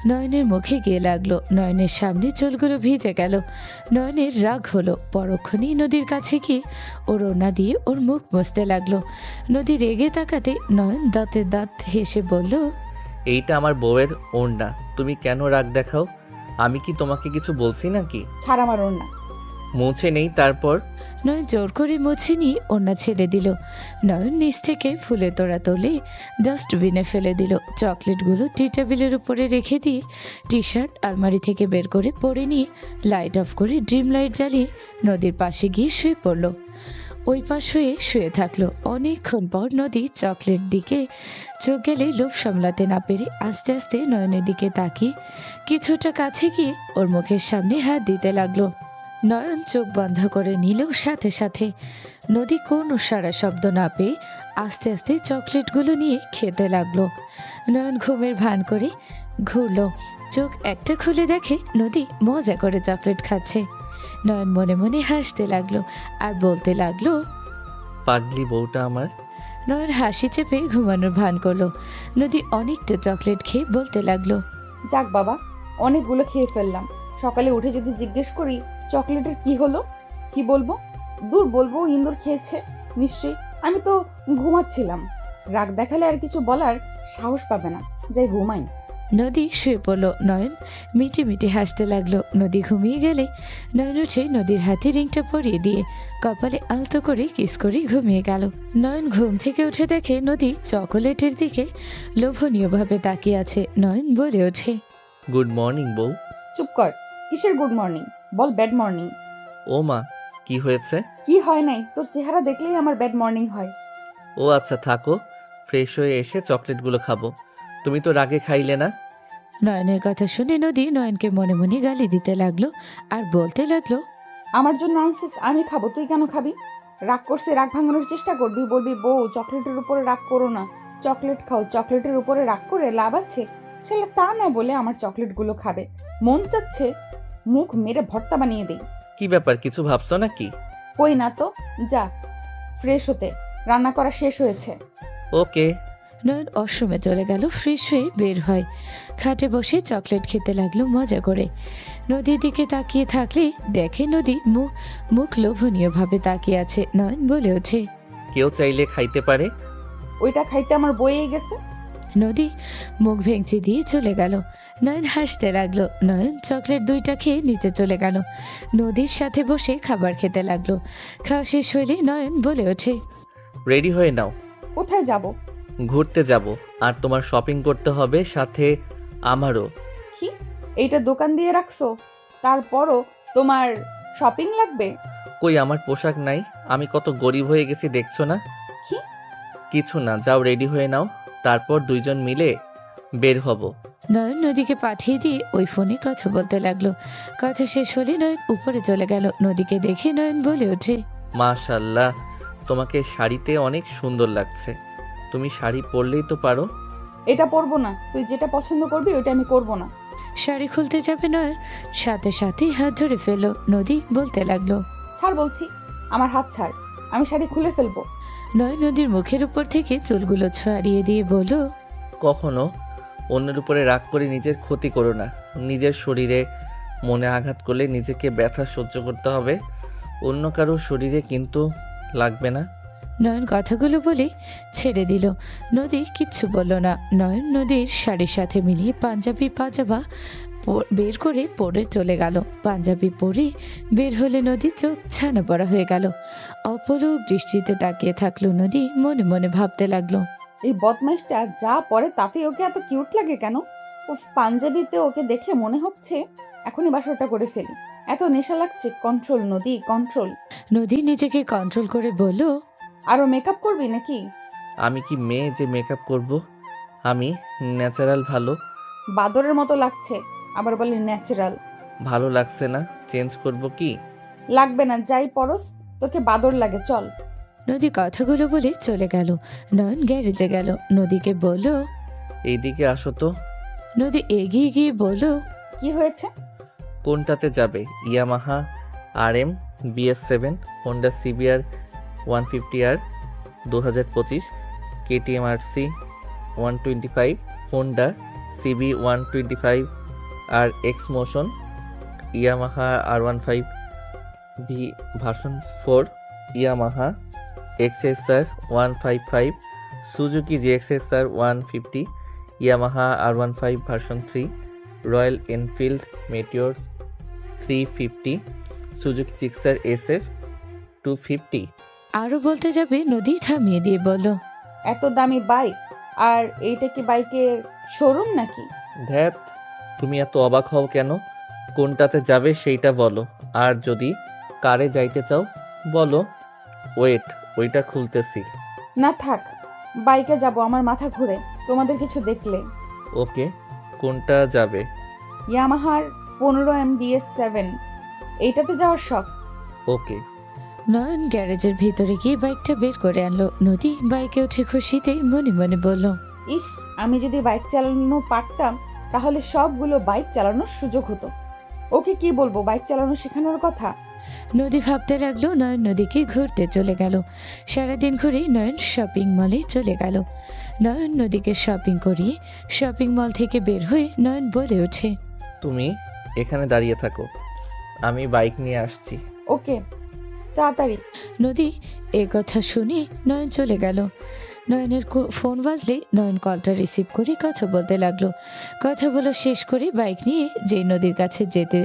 নয়নের মুখে গিয়ে লাগলো। নয়নের সামনে চুলগুলো ভিজে গেল। নয়নের রাগ হলো। পরক্ষণেই নদীর কাছে গিয়ে ওর ওড়না দিয়ে ওর মুখ মুছতে লাগলো। নদী রেগে তাকাতে নয়ন দাঁতে দাঁত হেসে বলল, এইটা আমার বউয়ের ওড়না, তুমি কেন রাগ দেখাও? আমি কি তোমাকে কিছু বলছি নাকি? ছাড় আমার ওড়না। মুছে নেই তারপর। নয়ন জোর করে মুছে নিয়ে ওড়না ছেড়ে দিল। নয়ন নিচ থেকে ফুলের তোড়া তুলে ডাস্টবিনে ফেলে দিল। চকলেটগুলো টি টেবিলের উপরে রেখে দিয়ে টি শার্ট আলমারি থেকে বের করে পরে নিয়ে লাইট অফ করে ড্রিম লাইট জ্বালিয়ে নদীর পাশে গিয়ে শুয়ে পড়ল। ওই পাশ হয়ে শুয়ে থাকলো। অনেকক্ষণ পর নদী চকলেট দিকে চোখ গেলে লোভ সামলাতে না পেরে আস্তে আস্তে নয়নের দিকে তাকিয়ে কিছুটা কাছে গিয়ে ওর মুখের সামনে হাত দিতে লাগলো। নয়ন চোখ বন্ধ করে নিল। সাথে সাথে নদী কোনো সারা শব্দ না পেয়ে আস্তে আস্তে চকলেটগুলো নিয়ে খেতে লাগলো। নয়ন ঘুমের ভান করে ঘুরল। চোখ একটা খুলে দেখে নদী মজা করে চকলেট খাচ্ছে। নয়ন মনে মনে হাসতে লাগলো আর বলতে লাগলো, পাগলি বউটা আমার। নয়ন হাসি চেপে ঘুমানোর ভান করলো। নদী অনেকটা চকলেট খেয়ে বলতে লাগলো, যাক বাবা, অনেকগুলো খেয়ে ফেললাম। সকালে উঠে যদি জিজ্ঞেস করি চকলেটের কি হলো, কি বলবো? দূর, বলবো ইন্দুর খেয়েছে নিশ্চয়ই। আমি তো ঘুমাচ্ছিলাম। রাগ দেখালে আর কিছু বলার সাহস পাবে না। যাই ঘুমাই। নদী শুয়ে পড়লো। নয়ন মিটি মিটি হাসতে লাগলো। নদী ঘুমিয়ে গেলে নয়ন উঠে নদীর হাতে রিংটা পরিয়ে দিয়ে কপালে আলতো করে কিস করে ঘুমিয়ে গেল। নয়ন ঘুম থেকে উঠে দেখে নদী চকোলেটের দিকে লোভনীয়ভাবে তাকিয়ে আছে। নয়ন বলে ওঠে, গুড মর্নিং বউ। চুপ কর। কিসের গুড মর্নিং? বল ব্যাড মর্নিং। ও মা, কি হয়েছে? কি হয় নাই? তোর চেহারা দেখলেই আমার ব্যাড মর্নিং হয়। ও আচ্ছা, থাকো, ফ্রেশ হয়ে এসে চকলেটগুলো খাবো। তুমি তো রাগে খাইলে না। নয়নের কথা শুনে নদী নয়নকে মনে মনে গালি দিতে লাগলো আর বলতে লাগলো, আমার জন্য আনছিস, আমি খাবো, তুই কেন খাবি? রাগ করছে, রাগ ভাঙানোর চেষ্টা করবি, বলবি বউ চকলেটের উপরে রাগ করো না, চকলেট খাও, চকলেটের উপরে রাগ করে লাভ আছে? সেটা তা না বলে আমার চকলেটগুলো খাবে। মন চাচ্ছে মুখ মেরে ভর্তা বানিয়ে দেই। কি ব্যাপার, কিছু ভাবছো নাকি? কই না তো, যা ফ্রেশ হতে, রান্না করা শেষ হয়েছে। ওকে। নয়ন ওয়াশরুমে চলে গেল। ফ্রেশ হয়ে বের হয়। খাটে বসে চকলেট খেতে লাগলো মজা করে। নদীর দিকে তাকিয়ে থাকলে দেখে নদী মুখ লোভনীয়ভাবে তাকিয়ে আছে। নয়ন বলে ওঠে, কেউ চাইলে খাইতে পারে। ওইটা খাইতে আমার বইয়ে গেছে। নদী মুখ ভেঙচি দিয়ে চলে গেল। নয়ন হাসতে লাগলো। নয়ন চকলেট দুইটা খেয়ে নিচে চলে গেল। নদীর সাথে বসে খাবার খেতে লাগলো। খাওয়া শেষ হইলে নয়ন বলে ওঠে, রেডি হয়ে নাও, কোথায় যাব? ঘুরতে যাব, আর তোমার শপিং করতে হবে, সাথে আমারও। কি, এইটা দোকান দিয়ে রাখছো? তারপরও তোমার শপিং লাগবে? কই, আমার পোশাক নাই? আমি কত গরিব হয়ে গেছি দেখছো না? কি? কিছু না, যাও রেডি হয়ে নাও, তারপর দুইজন মিলে বের হব। নয়ন নদীকে পাঠিয়ে দিয়ে ওই ফোনে কথা বলতে লাগলো। কথা শেষ হলে নয়ন উপরে চলে গেল। নদীকে দেখে নয়ন বলে ওঠে, মাশাল্লাহ, তোমাকে শাড়িতে অনেক সুন্দর লাগছে। তুমি শাড়ি পরলেই তো পারো। এটা পরবো না, তুই যেটা পছন্দ করবি ওইটা আমি করব না। শাড়ি খুলতে যাবে নয়ন, সাথে সাথেই হাত ধরে ফেললো নদী, বলতে লাগলো। ছাড় বলছি, আমার হাত ছাড়, আমি শাড়ি খুলে ফেলবো। নয়ন নদীর মুখের উপর থেকে চুলগুলো ছড়িয়ে দিয়ে বলল, কখনো অন্যের উপরে রাগ করে নিজের ক্ষতি করো না। নিজের শরীরে মনে আঘাত করলে নিজেকে ব্যথা সহ্য করতে হবে, অন্য কারো শরীরে কিন্তু লাগবে না। নয়ন কথাগুলো বলে ছেড়ে দিল। নদী কিচ্ছু বলল না। নয়ন নদীর শাড়ির সাথে মিলিয়ে পাঞ্জাবি পাজামা বের করে পরে চলে গেল। পাঞ্জাবি পরে বের হলে নদী চোখ ছানা পড়া হয়ে গেল। অপলক দৃষ্টিতে তাকিয়ে থাকলো নদী, মনে মনে ভাবতে লাগলো। এই বদমাইশটা যা পরে তাতে ওকে এত কিউট লাগে কেন? উফ, পাঞ্জাবিতে ওকে দেখে মনে হচ্ছে এখনই বাসরটা করে ফেলি। এত নেশা লাগছে। কন্ট্রোল নদী, কন্ট্রোল। নদী নিজেকে কন্ট্রোল করে বলল, আরো মেকআপ করবি নাকি? আমি কি মেয়ে যে মেকআপ করব? আমি ন্যাচারাল ভালো। বাদরের মতো লাগছে, আবার বলে ন্যাচারাল। ভালো লাগছে না, চেঞ্জ করব কি? লাগবে না, যাই পরস, তোকে বাদর লাগে, চল। নদী কথাগুলো বলে চলে গেল। নয়ন গ্যারেজে গেল, নদীকে বলল। এইদিকে আসো তো। নদী এগিয়ে গিয়ে বলল, কি হয়েছে? কোনটাতে যাবে? Yamaha RM BS7, Honda CBR 150R 2025, KTM RC 125, Honda CB 125 R X motion, Yamaha R15 V version 4, Yamaha XSR 155, Suzuki GXSR 150, Yamaha R15 version 3, Royal Enfield Meteor 350, Suzuki Gixxer SF 250। আরও বলতে যাবে নদী থামিয়ে দিয়ে বলল, এত দামি বাইক, আর এইটা কি বাইকের শোরুম নাকি? ধ্যাত, তুমি এত অবাক হও কেন? কোনটাতে যাবে সেইটা বলো, আর যদি কারে যাইতে চাও বলো। ওয়েট, ওইটা খুলতেছি। না থাক, বাইকে যাব, আমার মাথা ঘুরে তোমাদের কিছু দেখলে। ওকে, কোনটা যাবে? ইয়ামাহার 15 MBS7, এইটাতে যাওয়ার শখ। ওকে। নয়ন গ্যারেজের ভিতরে গিয়ে বাইকটা বের করে আনলো। নদী বাইকে উঠে খুশিতে মনে মনে বলল, ইস, আমি যদি বাইক চালানো পারতাম তাহলে সবগুলো বাইক চালানোর সুযোগ হতো। ওকে কি বলবো বাইক চালানো শেখানোর কথা? নদী ভাবতে লাগলো। নয়ন নদীকে ঘুরতে চলে গেল। সারাদিন ঘুরে নয়ন শপিং মলে চলে গেল। নয়ন নদীকে শপিং করিয়ে শপিং মল থেকে বের হয়ে নয়ন বলে ওঠে, তুমি এখানে দাঁড়িয়ে থাকো, আমি বাইক নিয়ে আসছি। ওকে, তাড়াতাড়ি। নদী এ কথা শুনে নয়ন চলে গেল। নয়নের ফোন বাজলে নয়ন কলটা রিসিভ করে কথা বলতে লাগলো। কথা বলা শেষ করে বাইক নিয়ে যে নদীর কাছে যেতে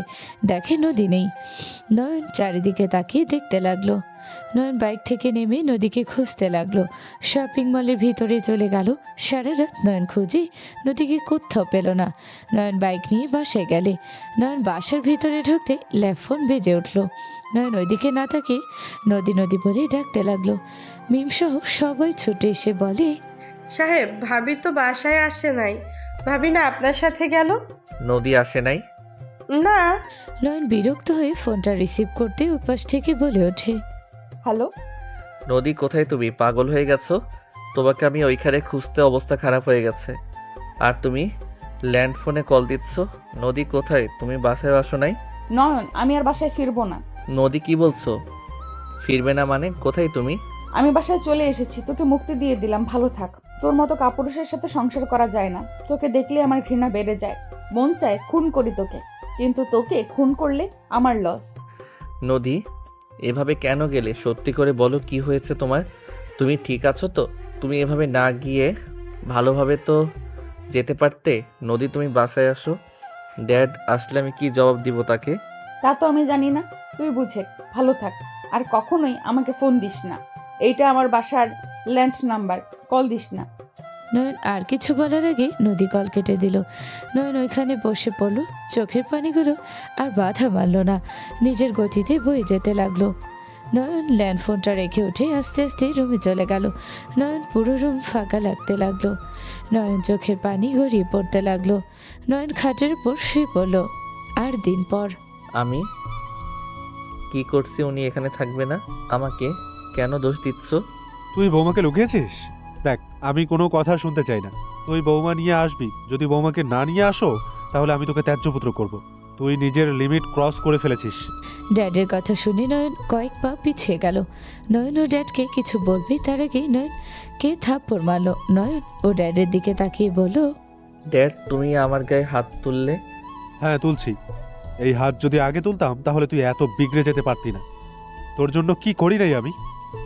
দেখে নদী নেই। নয়ন চারিদিকে তাকিয়ে দেখতে লাগলো। নয়ন বাইক থেকে নেমে নদীকে খুঁজতে লাগলো। শপিং মলের ভিতরে চলে গেল। সারা রাত নয়ন খুঁজে নদীকে কোথাও পেল না। নয়ন বাইক নিয়ে বাসায় গেলে নয়ন বাসার ভিতরে ঢুকতে ল্যাপ ফোন বেজে উঠলো। নয়ন ওইদিকে না তাকিয়ে নদী নদী বলে ডাকতে লাগলো। মিমসহ সবাই ছুটে এসে বলে, সাহেব, ভাবি তো বাসায় আসে নাই। ভাবি না আপনার সাথে গেল? নদী আসে নাই? না। নয়ন বিরক্ত হয়ে ফোনটা রিসিভ করতে উপাস থেকে বলে ওঠে, হ্যালো। নদী কোথায়? তুমি পাগল হয়ে গেছো? তোমাকে আমি ওইখানে খুঁজতে অবস্থা খারাপ হয়ে গেছে, আর তুমি ল্যান্ড ফোনে কল দিচ্ছ। নদী কোথায়? তুমি বাসায় আসো নাই? নয়ন, আমি আর বাসায় ফিরবো না। নদী কি বলছো? ফিরবে না মানে? কোথায় তুমি? আমি বাসায় চলে এসেছি, তোকে মুক্তি দিয়ে দিলাম, ভালো থাক। তোর মতো কাপুরুষের সাথে সংসার করা যায় না। তোকে দেখলে আমার ঘৃণা বেড়ে যায়, মন চায় খুন করি তোকে, কিন্তু তোকে খুন করলে আমার লস। নদী, এভাবে কেন গেলে? সত্যি করে বলো, কি হয়েছে তোমার? তুমি ঠিক আছো তো? তুমি এভাবে না গিয়ে ভালোভাবে তো যেতে পারতে। নদী, তুমি বাসায় আসো। ড্যাড আসলে আমি কি জবাব দিব তাকে? তা তো আমি জানি না, তুই বুঝে। ভালো থাক, আর কখনোই আমাকে ফোন দিস না। এইটা আমার বাসার ল্যান্ড নাম্বার, কল দিস না। নয়ন আর কিছু বলার আগে নদী কল কেটে দিল। নয়ন ওইখানে বসে পড়ল। চোখের পানিগুলো আর বাধা মারল না, নিজের গতিতে বয়ে যেতে লাগলো। নয়ন ল্যান্ড ফোনটা রেখে উঠে আস্তে আস্তে রুমে চলে গেল। নয়ন পুরো রুম ফাঁকা লাগতে লাগলো। নয়ন চোখের পানি গড়িয়ে পড়তে লাগলো। নয়ন খাটের উপর শুয়ে পড়ল। আর দিন পর। আমি কি করছি উনি এখানে থাকবে না? আমাকে কেন দোষ দিচ্ছ? তুই বৌমাকে লুকিয়েছিস? দেখ, আমি কোনো কথা শুনতে চাই না। তুই বৌমা নিয়ে আসবি, যদি বৌমাকে না নিয়ে আসো তাহলে আমি তোকে ত্যায্যপুত্র করব। তুই নিজের লিমিট ক্রস করে ফেলেছিস। ড্যাডের কথা শুনে নয়ন কয়েক পা পিছিয়ে গেল। নয়ন ও ড্যাডকে কিছু বলবে তার আগেই নয়নকে থাপ্পড় মারলো। নয়ন ও ড্যাডের দিকে তাকিয়ে বলল, ড্যাড, তুমি আমার গায়ে হাত তুললে। হ্যাঁ, তুলছি। এই হাত যদি আগে তুলতাম তাহলে তুই এত বিগড়ে যেতে পারতি না। তোর জন্য কি করি নাই আমি?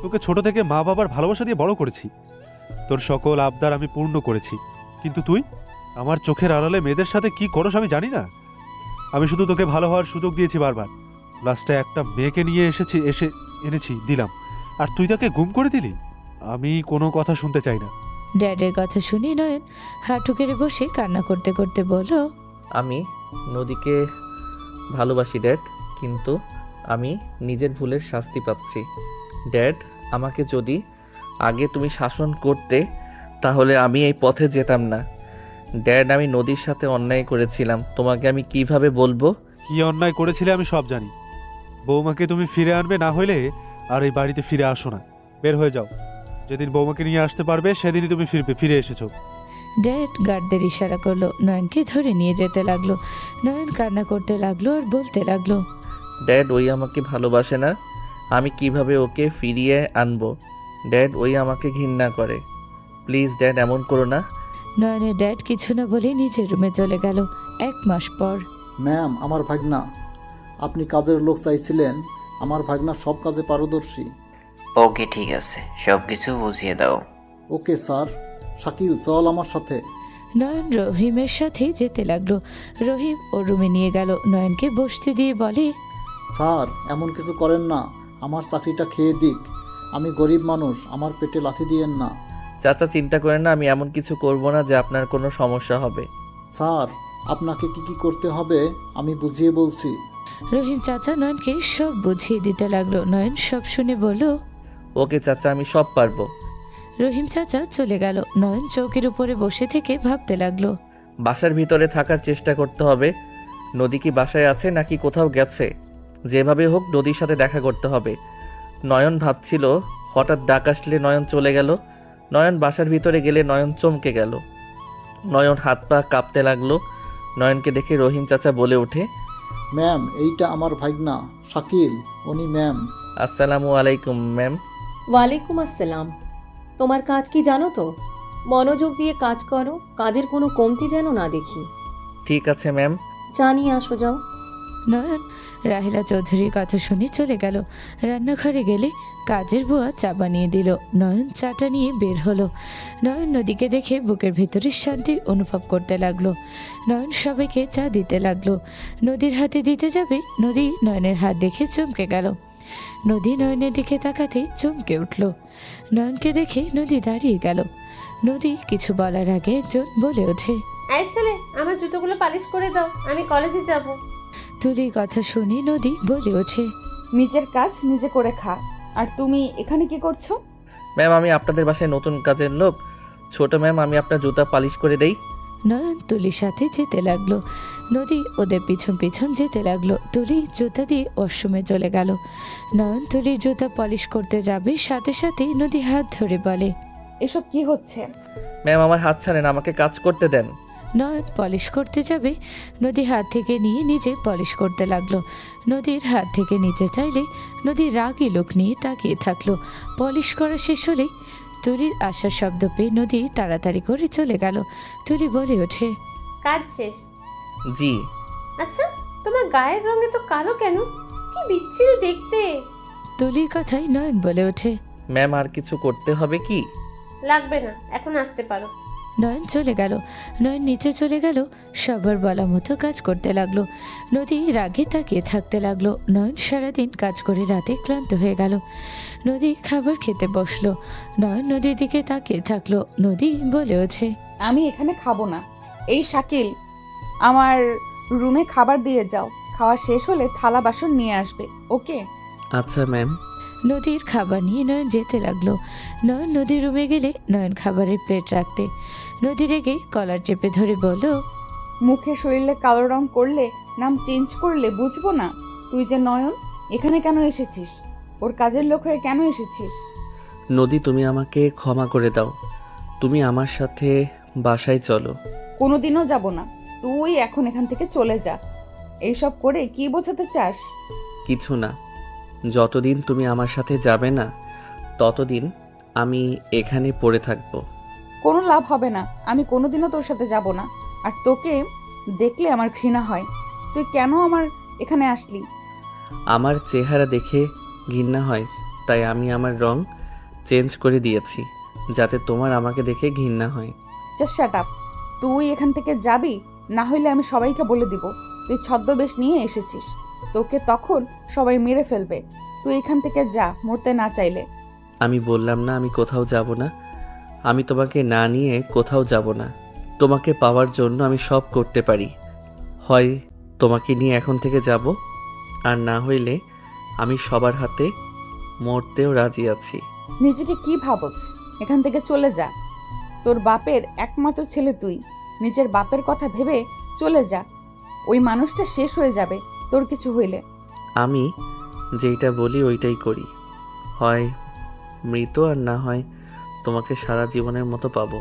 তোকে ছোট থেকে মা বাবার ভালোবাসা দিয়ে বড় করেছি, তোর সকল আবদার আমি পূর্ণ করেছি। কিন্তু তুই আমার চোখের আড়ালে মেয়েদের সাথে কি করস আমি জানি না। আমি শুধু তোকে ভালো হওয়ার সুযোগ দিয়েছি বারবার। লাস্টে একটা মেয়েকে নিয়ে এনেছি দিলাম, আর তুই তাকে গুম করে দিলি। আমি কোনো কথা শুনতে চাই না। ড্যাডের কথা শুনে নয়ন হাঁটু কেড়ে বসে কান্না করতে করতে বলল, আমি নদীকে ভালোবাসি ড্যাড, কিন্তু আমি নিজের ভুলের শাস্তি পাচ্ছি। ড্যাড, আমাকে যদি আগে তুমি শাসন করতে তাহলে আমি এই পথে যেতাম না। ড্যাড, আমি নদীর সাথে অন্যায় করেছিলাম, তোমাকে আমি কিভাবে বলবো? কি অন্যায় করেছিলে আমি সব জানি। বৌমাকে তুমি ফিরে আনবে, না হলে আর এই বাড়িতে ফিরে আসো না। বের হয়ে যাও। যেদিন বৌমাকে নিয়ে আসতে পারবে সেদিনই তুমি ফিরে এসেছো। ড্যাড গার্ডদের ইশারা করলো, নয়নকে ধরে নিয়ে যেতে লাগলো। নয়ন কান্না করতে লাগলো আর বলতে লাগলো, ড্যাড, ওই আমাকে ভালোবাসে না, আমি কিভাবে ওকে ফিরিয়ে আনবো? ড্যাড, ওই আমাকে ঘৃণা করে। প্লিজ ড্যাড, এমন করো না। নয়নের ড্যাড কিছু না বলে নিজের রুমে চলে গেল। 1 মাস পর ম্যাম, আমার ভাগনা, আপনি কাজের লোক চাইছিলেন। আমার ভাগনা সব কাজে পারদর্শী। ওকে, ঠিক আছে, সব কিছু বুঝিয়ে দাও। Okay sir. শাকিল, চল আমার সাথে। নয়ন রহিমের সাথে যেতে লাগলো। রহিম ও রুমে নিয়ে গেল। নয়নকে বসতে দিয়ে বলে, স্যার, এমন কিছু করেন না, আমার চাকরিটা খেয়ে দিক। আমি গরিব মানুষ, আমার পেটে লাথি দিয়েন না। চাচা, চিন্তা করেন না, আমি এমন কিছু করব না যে আপনার কোনো সমস্যা হবে। স্যার, আপনাকে কি কি করতে হবে আমি বুঝিয়ে বলছি। রহিম চাচা নয়নকে সব বুঝিয়ে দিতে লাগলো। নয়ন সব শুনে বলল, ওকে চাচা, আমি সব পারবো। রহিম চাচা চলে গেল। নয়ন চৌকির উপরে বসে থেকে ভাবতে লাগলো। বাসার ভিতরে থাকার চেষ্টা করতে হবে। নদী কি বাসায় আছে নাকি কোথাও গেছে? যেভাবে হোক নদীর সাথে দেখা করতে হবে। নয়ন ভাবছিল, হঠাৎ ডাক আসলে নয়ন চলে গেল। নয়ন বাসার ভিতরে গেলে নয়ন চমকে গেল। নয়ন হাত পা কাঁপতে লাগলো। নয়নকে দেখে রহিম চাচা বলে ওঠে, ম্যাম, এইটা আমার ভাগনা শাকিল, উনি ম্যাম। আসসালামু আলাইকুম ম্যাম। ওয়ালাইকুম আসসালাম। তোমার কাজ কি জানো তো? মনোযোগ দিয়ে কাজ করো, কাজের কোনো কমতি যেন না দেখি। ঠিক আছে ম্যাম। জানিয়ে আসো, যাও। নয়ন রাহিলা চৌধুরীর কথা শুনে চলে গেল। রান্নাঘরে গেলে কাজের বুয়া চা বানিয়ে দিল। নয়ন চাটা নিয়ে বের হলো। নয়ন নদীকে দেখে বুকের ভিতরে শান্তি অনুভব করতে লাগলো। নয়ন সবাইকে চা দিতে লাগলো। নদীর হাতে দিতে যাবে, নদী নয়নের হাত দেখে চমকে গেল। নদী নয়নের দিকে তাকাতেই চমকে উঠল। নয়নকে দেখে নদী দাঁড়িয়ে গেল। নদী কিছু বলার আগে একজন বলে ওঠে, এই ছেলে, আমার জুতোগুলো পালিশ করে দাও, আমি কলেজে যাব। তুলির কথা শুনে নদী বলে ওঠে, নিজের কাজ নিজে করে খা। আর তুমি এখানে কি করছো? ম্যাম, আমি আপনাদের বাসায় নতুন কাজের লোক। ছোট ম্যাম, আমি আপনার জুতা পালিশ করে দেই। নয়ন তুলির সাথে যেতে লাগলো। নদী ওদের পিছন পিছন যেতে লাগলো। তুলি জুতা দিয়ে ওয়াশরুমে চলে গেল। নয়ন তুলির জুতা পলিশ করতে যাবে, সাথে সাথে নদী হাত ধরে বলে, এসব কি হচ্ছে? ম্যাম, আমার হাত ছাড়েন, আমাকে কাজ করতে দেন। নয়ন পলিশ করতে যাবে, নদী হাত থেকে নিয়ে নিজে পলিশ করতে লাগলো। নদীর হাত থেকে নিচে চাইলে নদী রাগী লোক নিয়ে তাকিয়ে থাকলো। পলিশ করা শেষ হলে তুলির আসার শব্দ পেয়ে নদী তাড়াতাড়ি করে চলে গেল। তুলি বলে ওঠে, কাজ শেষ? জি। আচ্ছা, তোমার গায়ের রঙে তো কালো কেন? কি বিচ্ছিরি দেখতে। তুলির কথাই নয়ন বলে ওঠে, ম্যাম, আর কিছু করতে হবে কি? লাগবে না, এখন আসতে পারো। নয়ন চলে গেল। নয়ন নিচে চলে গেল, সবার বলা মতো কাজ করতে লাগলো। নদী রাগে তাকিয়ে থাকতে লাগলো। নয়ন সারাদিন কাজ করে রাতে ক্লান্ত হয়ে গেল। নদী খাবার খেতে বসলো। নয়ন নদীর দিকে তাকিয়ে থাকলো। নদী বলে ওঠে, আমি এখানে খাবো না। এই শাকিল, আমার রুমে খাবার দিয়ে যাও। খাওয়া শেষ হলে থালা বাসন নিয়ে আসবে, ওকে? আচ্ছা ম্যাম। নদীর খাবার নিয়ে নয়ন যেতে লাগলো। নয়ন নদীর রুমে গেলে নয়ন খাবারের প্লেট রাখতে, নদী রেগে কলার চেপে ধরে বলল, মুখে শরীরে কালো রং করলে, নাম চেঞ্জ করলে বুঝবো না? তুই যে নয়ন, এখানে কেন এসেছিস? ওর কাজের লোক হয়ে কেন এসেছিস? নদী, তুমি আমাকে ক্ষমা করে দাও। তুমি আমার সাথে বাসায় চলো। কোনোদিনও যাব না। তুই এখন এখান থেকে চলে যা। এইসব করে কি বোঝাতে চাস? কিছু না, যতদিন তুমি আমার সাথে যাবে না ততদিন আমি এখানে পড়ে থাকবো। কোনো লাভ হবে না। আমি কোনোদিনও তোর সাথে যাব না। আর তোকে দেখলে আমার ঘৃণা হয়। তুই কেন আমার এখানে আসলি? আমার চেহারা দেখে ঘৃণা হয়, তাই আমি আমার রং চেঞ্জ করে দিয়েছি যাতে তোমার আমাকে দেখে ঘৃণা হয়। Just shut up. তুই এখান থেকে যাবি, না হইলে আমি সবাইকে বলে দিব তুই ছদ্মবেশ নিয়ে এসেছিস। তোকে তখন সবাই মেরে ফেলবে। তুই এখান থেকে যা, মরতে না চাইলে। আমি বললাম না আমি কোথাও যাব না। আমি তোমাকে না নিয়ে কোথাও যাব না। তোমাকে পাওয়ার জন্য আমি সব করতে পারি। হয় তোমাকে নিয়ে এখন থেকে যাব, আর না হইলে আমি সবার হাতে মরতেও রাজি আছি। নিজেকে কি ভাবস? এখান থেকে চলে যা। তোর বাপের একমাত্র ছেলে তুই। নিজের বাপের কথা ভেবে চলে যা। ওই মানুষটা শেষ হয়ে যাবে তোর কিছু হইলে। আমি যেইটা বলি ওইটাই করি। হয় মৃত, আর না হয় তোমাকে সারা জীবনের মতো পাবো।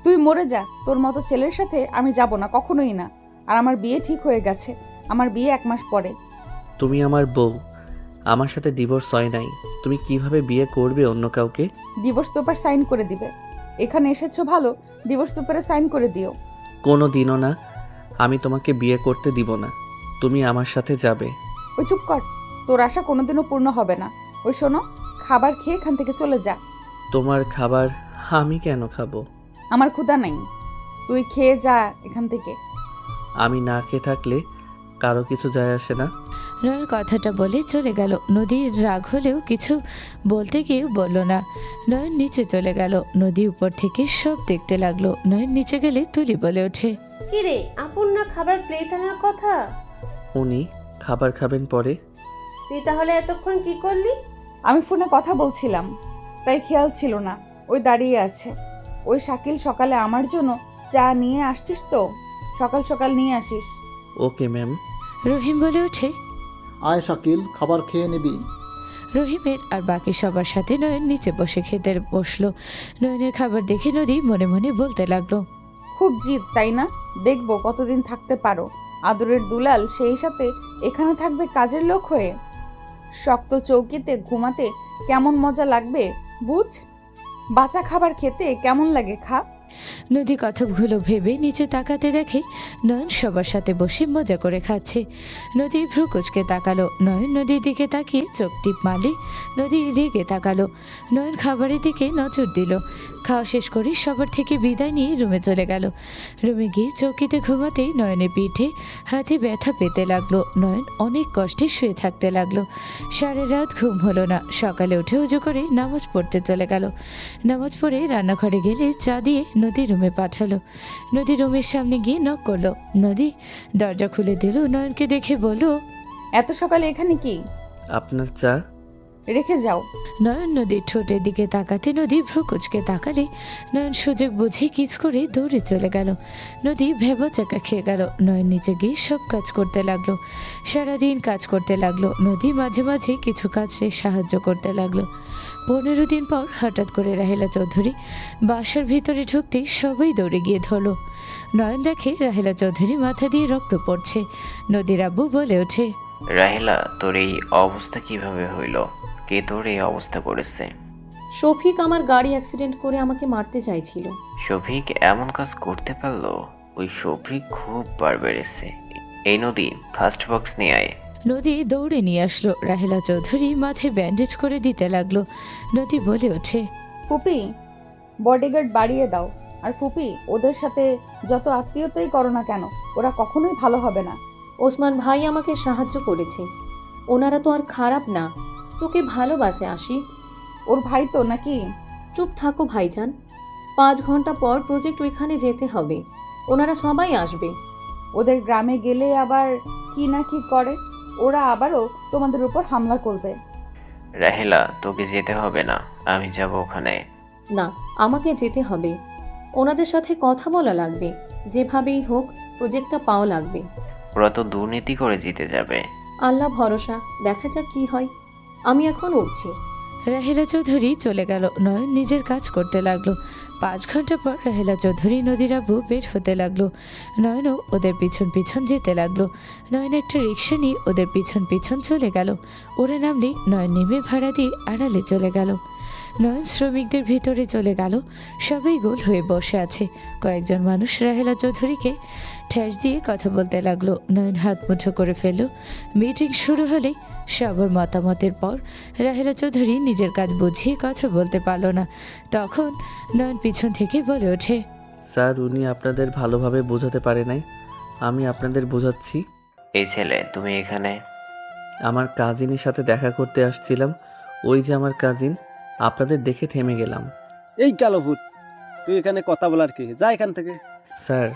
তুই মরে যা। তোর মতো ছেলের সাথে আমি যাব না, কখনোই না। আর আমার বিয়ে ঠিক হয়ে গেছে। আমার বিয়ে 1 মাস পরে। তুমি আমার বউ, আমার সাথে ডিভোর্স হয় নাই। তুমি কিভাবে বিয়ে করবে অন্য কাউকে? ডিভোর্স পেপার সাইন করে দিবে। এখানে এসেছো ভালো, ডিভোর্স পেপারে সাইন করে দিও। কোনো দিনও না। আমি তোমাকে বিয়ে করতে দিব না। তুমি আমার সাথে যাবে। ওই চুপ কর। তোর আশা কোনোদিনও পূর্ণ হবে না। ওই শোনো, খাবার খেয়ে এখান থেকে চলে যা। তোমার খাবার আমি কেন খাবো? আমার ক্ষুধা নাই। তুই খেয়ে যা এখান থেকে। আমি না খেয়ে থাকলে কারো কিছু যায় আসে না। নয়ন কথাটা বলে চলে গেল। নদীর রাগ হলেও কিছু বলতে গিয়ে বলল না। নয়ন নিচে চলে গেল। নদী উপর থেকে সব দেখতে লাগলো। নয়ন নিচে গেলে তুলি বলে ওঠে, কি রে, আপন না খাবার প্লেট আনার কথা? উনি খাবার খাবেন পরে। তুই তাহলে এতক্ষণ কি করলি? আমি ফোনে কথা বলছিলাম, তাই খেয়াল ছিল না। ওই দাঁড়িয়ে আছে। ওই শাকিল সকালে আমার জন্য চা নিয়ে আসছিস তো? সকাল সকাল নিয়ে আসিস। Okay ma'am. রহিম বলে ওঠে। আয় শাকিল, খাবার খেয়ে নিবি। রহিমের আর বাকি সবার সাথে নয়ন নিচে বসে খেতে বসলো। নয়নের খাবার দেখে নদী মনে মনে বলতে লাগলো, খুব জিদ তাই না? দেখবো কতদিন থাকতে পারো। আদরের দুলাল সেই সাথে এখানে থাকবে কাজের লোক হয়ে। শক্ত চৌকিতে ঘুমাতে কেমন মজা লাগবে বুঝ। বাঁচা খাবার খেতে কেমন লাগে খা। নদী কথাগুলো ভেবে নিচে তাকাতে দেখে নয়ন সবার সাথে বসে মজা করে খাচ্ছে। নদী ভ্রু কুচকে তাকালো। নয়ন নদীর দিকে তাকিয়ে চোখ টিপ মারলে নদী রেগে তাকালো। নয়ন খাবারের দিকে নজর দিল। খাওয়া শেষ করে সবার থেকে বিদায় নিয়ে রুমে চলে গেল। রুমে গিয়ে চৌকিতে ঘুমাতেই নয়নের পিঠে হাতে ব্যথা পেতে লাগলো। নয়ন অনেক কষ্টে শুয়ে থাকতে লাগলো। সারা রাত ঘুম হলো না। সকালে উঠে উজু করে নামাজ পড়তে চলে গেল। নামাজ পড়ে রান্নাঘরে গেলে চা দিয়ে নদী রুমে পাঠালো। নদী রুমের সামনে গিয়ে নক করলো। নদী দরজা খুলে দিল। নয়নকে দেখে বলল, এত সকালে এখানে কি? আপনার চা। রেখে যাও। নয়ন নদীর ঠোঁটের দিকে তাকাতে নদী ভ্রু কুচকে তাকালে নয়ন সুযোগ বুঝে কিচ করে দৌড়ে চলে গেল। নদী ভেবাচাকা খেয়ে গেল। নয়ন নিচে গিয়ে সব কাজ করতে লাগলো। সারাদিন কাজ করতে লাগলো। নদী মাঝে মাঝে কিছু কাজে সাহায্য করতে লাগলো। 15 দিন পর হঠাৎ করে রাহেলা চৌধুরী বাসার ভিতরে ঢুকতেই সবাই দৌড়ে গিয়ে ধরল। নয়ন দেখে রাহেলা চৌধুরী মাথা দিয়ে রক্ত পড়ছে। নদীর আব্বু বলে ওঠে, রাহেলা, তোর এই অবস্থা কিভাবে হইল? কে তোর এই অবস্থা করেছে? শফিক আমার গাড়ি অ্যাক্সিডেন্ট করে আমাকে মারতে চাইছিল। শফিক এমন কাজ করতে পারলো? ওই শফিক খুব বার বেড়েছে। এই নদী, ফার্স্ট বক্স নিয়ে আয়। নদী দৌড়ে নিয়ে আসলো। রাহেলা চৌধুরী মাথায় ব্যান্ডেজ করে দিতে লাগলো। নদী বলে ওঠে, ফুপি, বডিগার্ড বাড়িয়ে দাও। আর ফুপি, ওদের সাথে যত আত্মীয়তাই করো না কেন, ওরা কখনোই ভালো হবে না। ওসমান ভাই আমাকে সাহায্য করেছে। ওনারা তো আর খারাপ না, তোকে ভালোবাসে আসি। ওর ভাই তো নাকি? চুপ থাকো ভাইজান। 5 ঘন্টা পর প্রজেক্ট ওইখানে যেতে হবে। ওনারা সবাই আসবে। ওদের গ্রামে গেলে আবার কি না কি করে। ওরা আবারও তোমাদের উপর হামলা করবে। রাহেলা, তোকে যেতে হবে না, আমি যাব ওখানে। না, আমাকে যেতে হবে। ওনাদের সাথে কথা বলা লাগবে। যেভাবেই হোক প্রজেক্টটা পাওয়া লাগবে। ওরা তো দুর্নীতি করে জিতে যাবে। আল্লাহ ভরসা, দেখা যাক কি হয়। আমি এখন উঠছি। রাহেলা চৌধুরী চলে গেল। নয়ন নিজের কাজ করতে লাগলো। 5 ঘন্টা পর রাহেলা চৌধুরী নদীর আব্বু বের হতে লাগলো। নয়নও ওদের পিছন পিছন যেতে লাগলো। নয়ন একটা রিক্সা নিয়ে ওদের পিছন পিছন চলে গেল। ওরা নামলেই নয়ন নেমে ভাড়া দিয়ে আড়ালে চলে গেল। নয়ন শ্রমিকদের ভিতরে চলে গেল। সবাই গোল হয়ে বসে আছে। কয়েকজন মানুষ রাহেলা চৌধুরীকে ঠেস দিয়ে কথা বলতে লাগলো। নয়ন হাত মুঠো করে ফেলল। মিটিং শুরু হলেই সবার মতামতের পর রাহেলা চৌধুরী নিজের কাজ বুঝিয়ে কথা বলতে পারল না। তখন নয়ন পিছন থেকে বলে ওঠে, স্যার, উনি আপনাদের ভালোভাবে বোঝাতে পারে নাই, আমি আপনাদের বোঝাচ্ছি। এই ছেলে, তুমি এখানে? আমার কাজিনের সাথে দেখা করতে আসছিলাম। ওই যে আমার কাজিন, আপনাদের দেখে থেমে গেলাম। এই কালো ভূত, তুই এখানে কথা বলার কি? যা এখান থেকে। স্যার,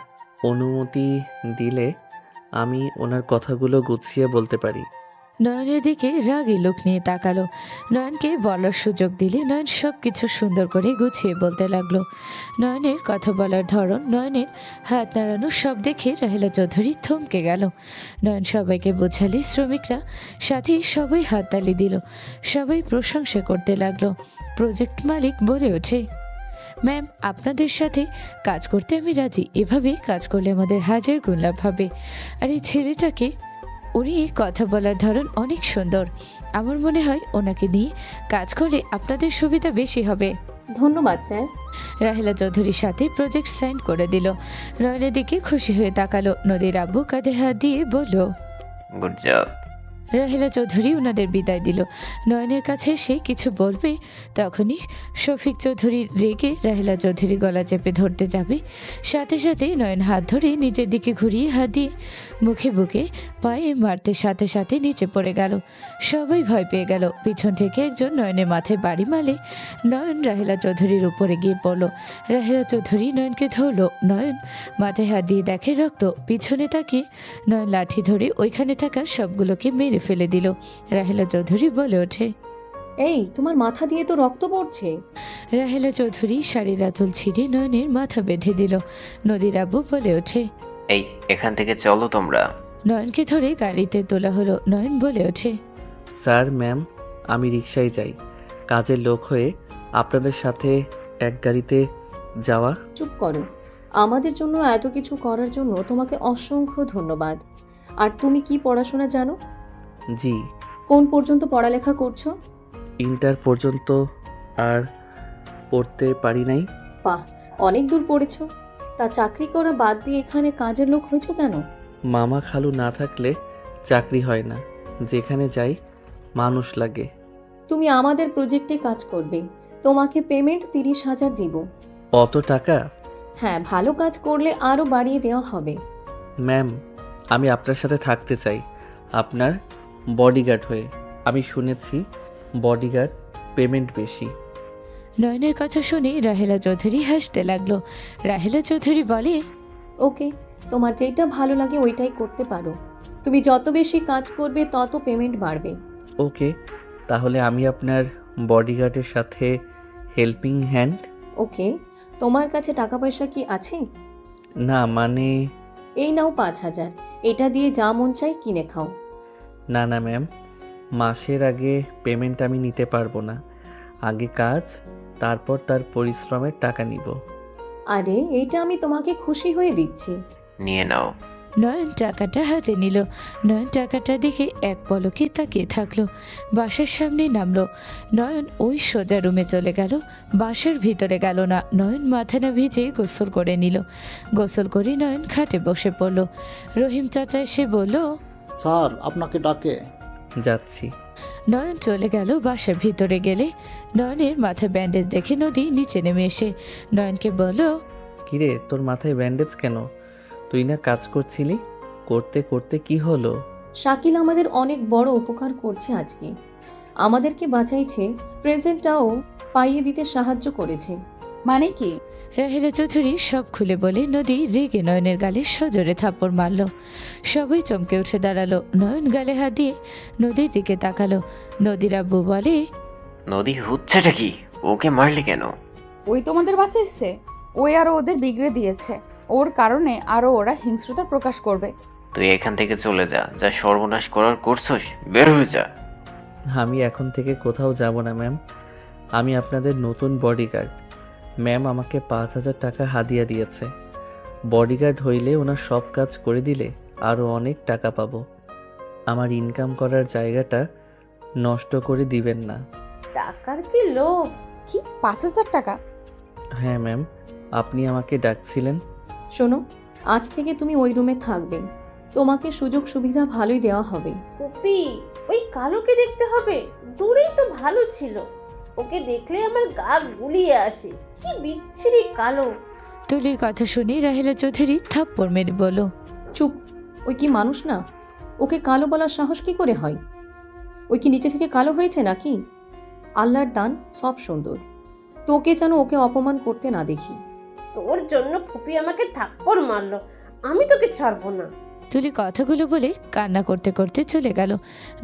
অনুমতি দিলে আমি ওনার কথাগুলো গুছিয়ে বলতে পারি। নয়নের দিকে রাগী লোক নিয়ে তাকালো। নয়নকে বলার সুযোগ দিলে নয়ন সব কিছু সুন্দর করে গুছিয়ে বলতে লাগলো। নয়নের কথা বলার ধরন, নয়নের হাত নাড়ানো সব দেখে রাহেলা চৌধুরী থমকে গেল। নয়ন সবাইকে বোঝালে শ্রমিকরা সাথে সবাই হাততালি দিল। সবাই প্রশংসা করতে লাগলো। প্রজেক্ট মালিক বলে ওঠে, ম্যাম, আপনাদের সাথে কাজ করতে আমি রাজি। এভাবে কাজ করলে আমাদের হাজার গুণ লাভ হবে। আর এই ছেলেটাকে, উনি কথা বলার ধরন অনেক সুন্দর। আমার মনে হয় ওনাকে নিয়ে কাজ করলে আপনাদের সুবিধা বেশি হবে। ধন্যবাদ স্যার। রাহেলা চৌধুরীর সাথে প্রজেক্ট সাইন করে দিল। নয়নের দিকে খুশি হয়ে তাকালো। নদীর আব্বু কাঁধে হাত দিয়ে বলল, গুড জব। রাহেলা চৌধুরী ওনাদের বিদায় দিল। নয়নের কাছে সে কিছু বলবে, তখনই শফিক চৌধুরী রেগে রাহেলা চৌধুরী গলা চেপে ধরতে যাবে। সাথে সাথে নয়ন হাত ধরে নিজের দিকে ঘুরিয়ে হাত দিয়ে মুখে বুকে পায়ে মারতে সাথে সাথে নিচে পড়ে গেল। সবাই ভয় পেয়ে গেল। পিছন থেকে একজন নয়নের মাথায় বাড়ি মারলে নয়ন রাহেলা চৌধুরীর উপরে গিয়ে পড়ল। রাহেলা চৌধুরী নয়নকে ধরল। নয়ন মাথায় হাত দিয়ে দেখে রক্ত। পিছনে তাকিয়ে নয়ন লাঠি ধরে ওইখানে থাকা সবগুলোকে মেরে ফেলে দিল। রাহেলা চৌধুরী বলে ওঠে, এই, তোমার মাথা দিয়ে তো রক্ত পড়ছে। রাহেলা চৌধুরী শাড়ির আঁচল ছিঁড়ে নয়নের মাথা বেঁধে দিল। নদীর আব্বু বলে ওঠে, এই, এখান থেকে চলো তোমরা। নয়নকে ধরে গাড়িতে তোলা হলো। নয়ন বলে ওঠে, স্যার, ম্যাম, আমি রিকশায় যাই। কাজের লোক হয়ে আপনাদের সাথে এক গাড়িতে যাওয়া। চুপ করো। আমাদের জন্য এত কিছু করার জন্য তোমাকে অসংখ্য ধন্যবাদ। আর তুমি কি পড়াশোনা জানো? জি, কোন পর্যন্ত পড়ালেখা করছো? ইন্টার পর্যন্ত, আর পড়তে পারি নাই। বাহ, অনেক দূর পড়েছো। তা চাকরি করা বাদ দিয়ে এখানে কাজের লোক হয়েছো কেন? মামা খালু না থাকলে চাকরি হয় না। যেখানে যাই মানুষ লাগে। তুমি আমাদের প্রজেক্টে কাজ করবে। তোমাকে পেমেন্ট 30,000 দিব। অত টাকা? হ্যাঁ, ভালো কাজ করলে আরও বাড়িয়ে দেওয়া হবে। ম্যাম, আমি আপনার সাথে থাকতে চাই, আপনার বডিগার্ড হয়ে। আমি শুনেছি বডিগার্ড পেমেন্ট বেশি। নয়নের কথা শুনে রাহেলা চৌধুরী হাসতে লাগলো। রাহেলা চৌধুরী বলে, ওকে, তোমার যেটা ভালো লাগে ওইটাই করতে পারো। তুমি যত বেশি কাজ করবে তত পেমেন্ট বাড়বে। ওকে, তাহলে আমি আপনার বডিগার্ডের সাথে হেল্পিং হ্যান্ড। ওকে, তোমার কাছে টাকা পয়সা কি আছে? না, মানে এই নাও 5,000। এটা দিয়ে যা মন চাই কিনে খাও। না না ম্যাম, মাসের আগে পেমেন্ট আমি নিতে পারবো না। আগে কাজ, তারপর তার পরিশ্রমের টাকা নিব। আরে, এইটা আমি তোমাকে খুশি হয়ে দিচ্ছি। নিয়ে নাও। নয়ন টাকাটা হাতে নিল। নয়ন টাকাটা দেখে এক পলকে তাকিয়ে থাকলো। বাসার সামনে নামলো। নয়ন ওই সোজা রুমে চলে গেল। বাসার ভিতরে গেল না। নয়ন মাথা না ভিজে গোসল করে নিল। গোসল করে নয়ন খাটে বসে পড়ল। রহিম চাচা এসে বলল, স্যার আপনাকে ডাকে। যাচ্ছি। নয়ন চলে গেল। বাসার ভিতরে গেলে নয়নের মাথায় ব্যান্ডেজ দেখে নদী নিচে নেমে এসে নয়নকে বলল, কিরে, তোর মাথায় ব্যান্ডেজ কেন? তুই না কাজ করছিলি? করতে করতে কি হলো? শাকিল আমাদের অনেক বড় উপকার করছে আজকে। আমাদেরকে বাঁচাইছে, প্রেজেন্টটাও পাইয়ে দিতে সাহায্য করেছে। মানে কি? রাহেলা চৌধুরী সব খুলে বলে নদী রেগে নয়নের গালে সজোরে থাপ্পড় মারল। সবাই চমকে উঠে দাঁড়ালো। নয়ন গালে হাত দিয়ে নদীর দিকে তাকালো। নদীর আব্বু বলে, নদী হচ্ছেটা কি? ওকে মারলি কেন? ওই তোমাদের বাঁচাইছে। ওই আরো ওদের বিগড়ে দিয়েছে। ওর কারণে আরো ওরা হিংস্রতা প্রকাশ করবে। তুই এখান থেকে চলে যা। যা সর্বনাশ করার করছস, বের হয়ে যা। আমি এখন থেকে কোথাও যাব না ম্যাম। আমি আপনাদের নতুন বডিগার্ড। ম্যাম আমাকে 5,000 টাকা হাদিয়া দিয়েছে। বডিগার্ড হইলে ওনার সব কাজ করে দিলে আরও অনেক টাকা পাবো। আমার ইনকাম করার জায়গাটা নষ্ট করে দিবেন না। টাকার কি লোভ! কি 5,000 টাকা? হ্যাঁ ম্যাম, আপনি আমাকে ডাকছিলেন। শোনো, আজ থেকে তুমি ওই রুমে থাকবে। তোমাকে সুযোগ সুবিধা ভালোই দেওয়া হবে। কপি, ওই কালোকে দেখতে হবে। দূরেই তো ভালো ছিল, ওকে দেখলে আমার গা গুলিয়ে আসে। কি বিচ্ছিরি কালো! তুলির কথা শুনে রাহেলা চৌধুরী থাপ্পড় মেরে বলল, চুপ! ওই কি মানুষ না? ওকে কালো বলার সাহস কি করে হয়? ওই কি নিচে থেকে কালো হয়েছে নাকি? আল্লাহর দান, সব সুন্দর। তোকে যেন ওকে অপমান করতে না দেখি। তোর জন্য ফুপি আমাকে থাপ্পড় মারলো, আমি তোকে ছাড়বো না। তুলি কথাগুলো বলে কান্না করতে করতে চলে গেল।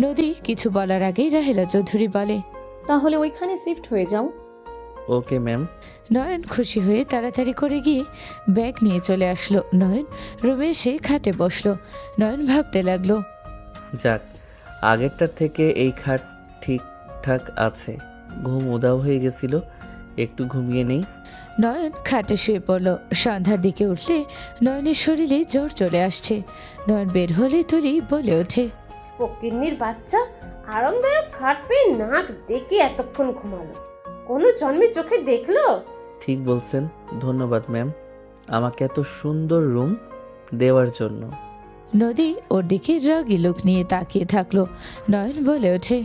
নদী কিছু বলার আগেই রাহেলা চৌধুরী বলে, তাহলে ওইখানে শিফট হয়ে যাও। Okay ma'am. নয়ন খুশি হয়ে তাড়াতাড়ি করে গিয়ে ব্যাগ নিয়ে চলে আসলো। নয়ন রুমে এসে খাটে বসলো। নয়ন ভাবতে লাগলো, যাক, আগেরটার থেকে এই খাট ঠিকঠাক আছে। ঘুম উধাও হয়ে গেছিল, একটু ঘুমিয়ে নেই। নয়ন খাটে শুয়ে পড়ল। সন্ধ্যার দিকে উঠলে নয়নের শরীরে জ্বর চলে আসছে। নয়ন বের হলে তুলি বলে ওঠে, ফকিন্নির বাচ্চা আরামদায়ক খাট পেয়ে নাক ডেকে এতক্ষণ ঘুমালো, কোনো জন্মে চোখে দেখলো? ঠিক বলছেন, ধন্যবাদ ম্যাম আমাকে এত সুন্দর রুম দেওয়ার জন্য। নদী ওর দিকে রাগী লোক নিয়ে তাকিয়ে থাকলো। নয়ন বলে ওঠে,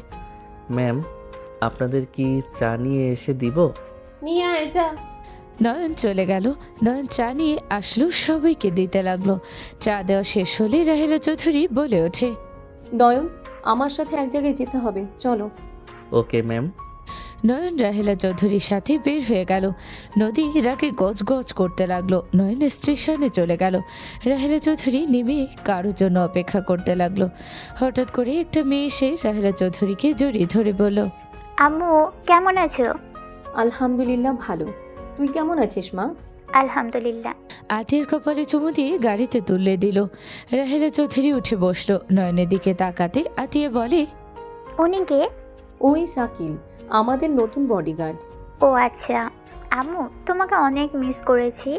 ম্যাম আপনাদের কি চা নিয়ে এসে দিব? নিয়ে আয় যা। নয়ন চলে গেল। নয়ন চা নিয়ে আসলো, সবাইকে দিতে লাগলো। চা দেওয়া শেষ হলে রাহেলা চৌধুরী বলে ওঠে, নয়ন, আমার সাথে এক জায়গায় যেতে হবে, চলো। Okay ma'am. নয়ন রাহেলা চৌধুরীর সাথে বের হয়ে গেল। নদী রাগে গজ গজ করতে লাগলো। নয়ন স্টেশনে চলে গেল। রাহেলা চৌধুরী নেমে কারোর জন্য অপেক্ষা করতে লাগলো। হঠাৎ করে একটা মেয়ে এসে রাহেলা চৌধুরীকে জড়িয়ে ধরে বলল, আম্মু কেমন আছো? আলহামদুলিল্লাহ ভালো। তুই কেমন আছিস মা? আলহামদুলিল্লাহ। আতিয়ার কপালে চুমু দিয়ে গাড়িতে তুলে দিল। রাহেলা চৌধুরী উঠে বসলো। নয়নের দিকে তাকাতে আতিয়া বলে, উনি কে? ওই শাকিল, আমাদের নতুন বডিগার্ড। ও আচ্ছা। আম্মু তোমাকে অনেক মিস করেছি।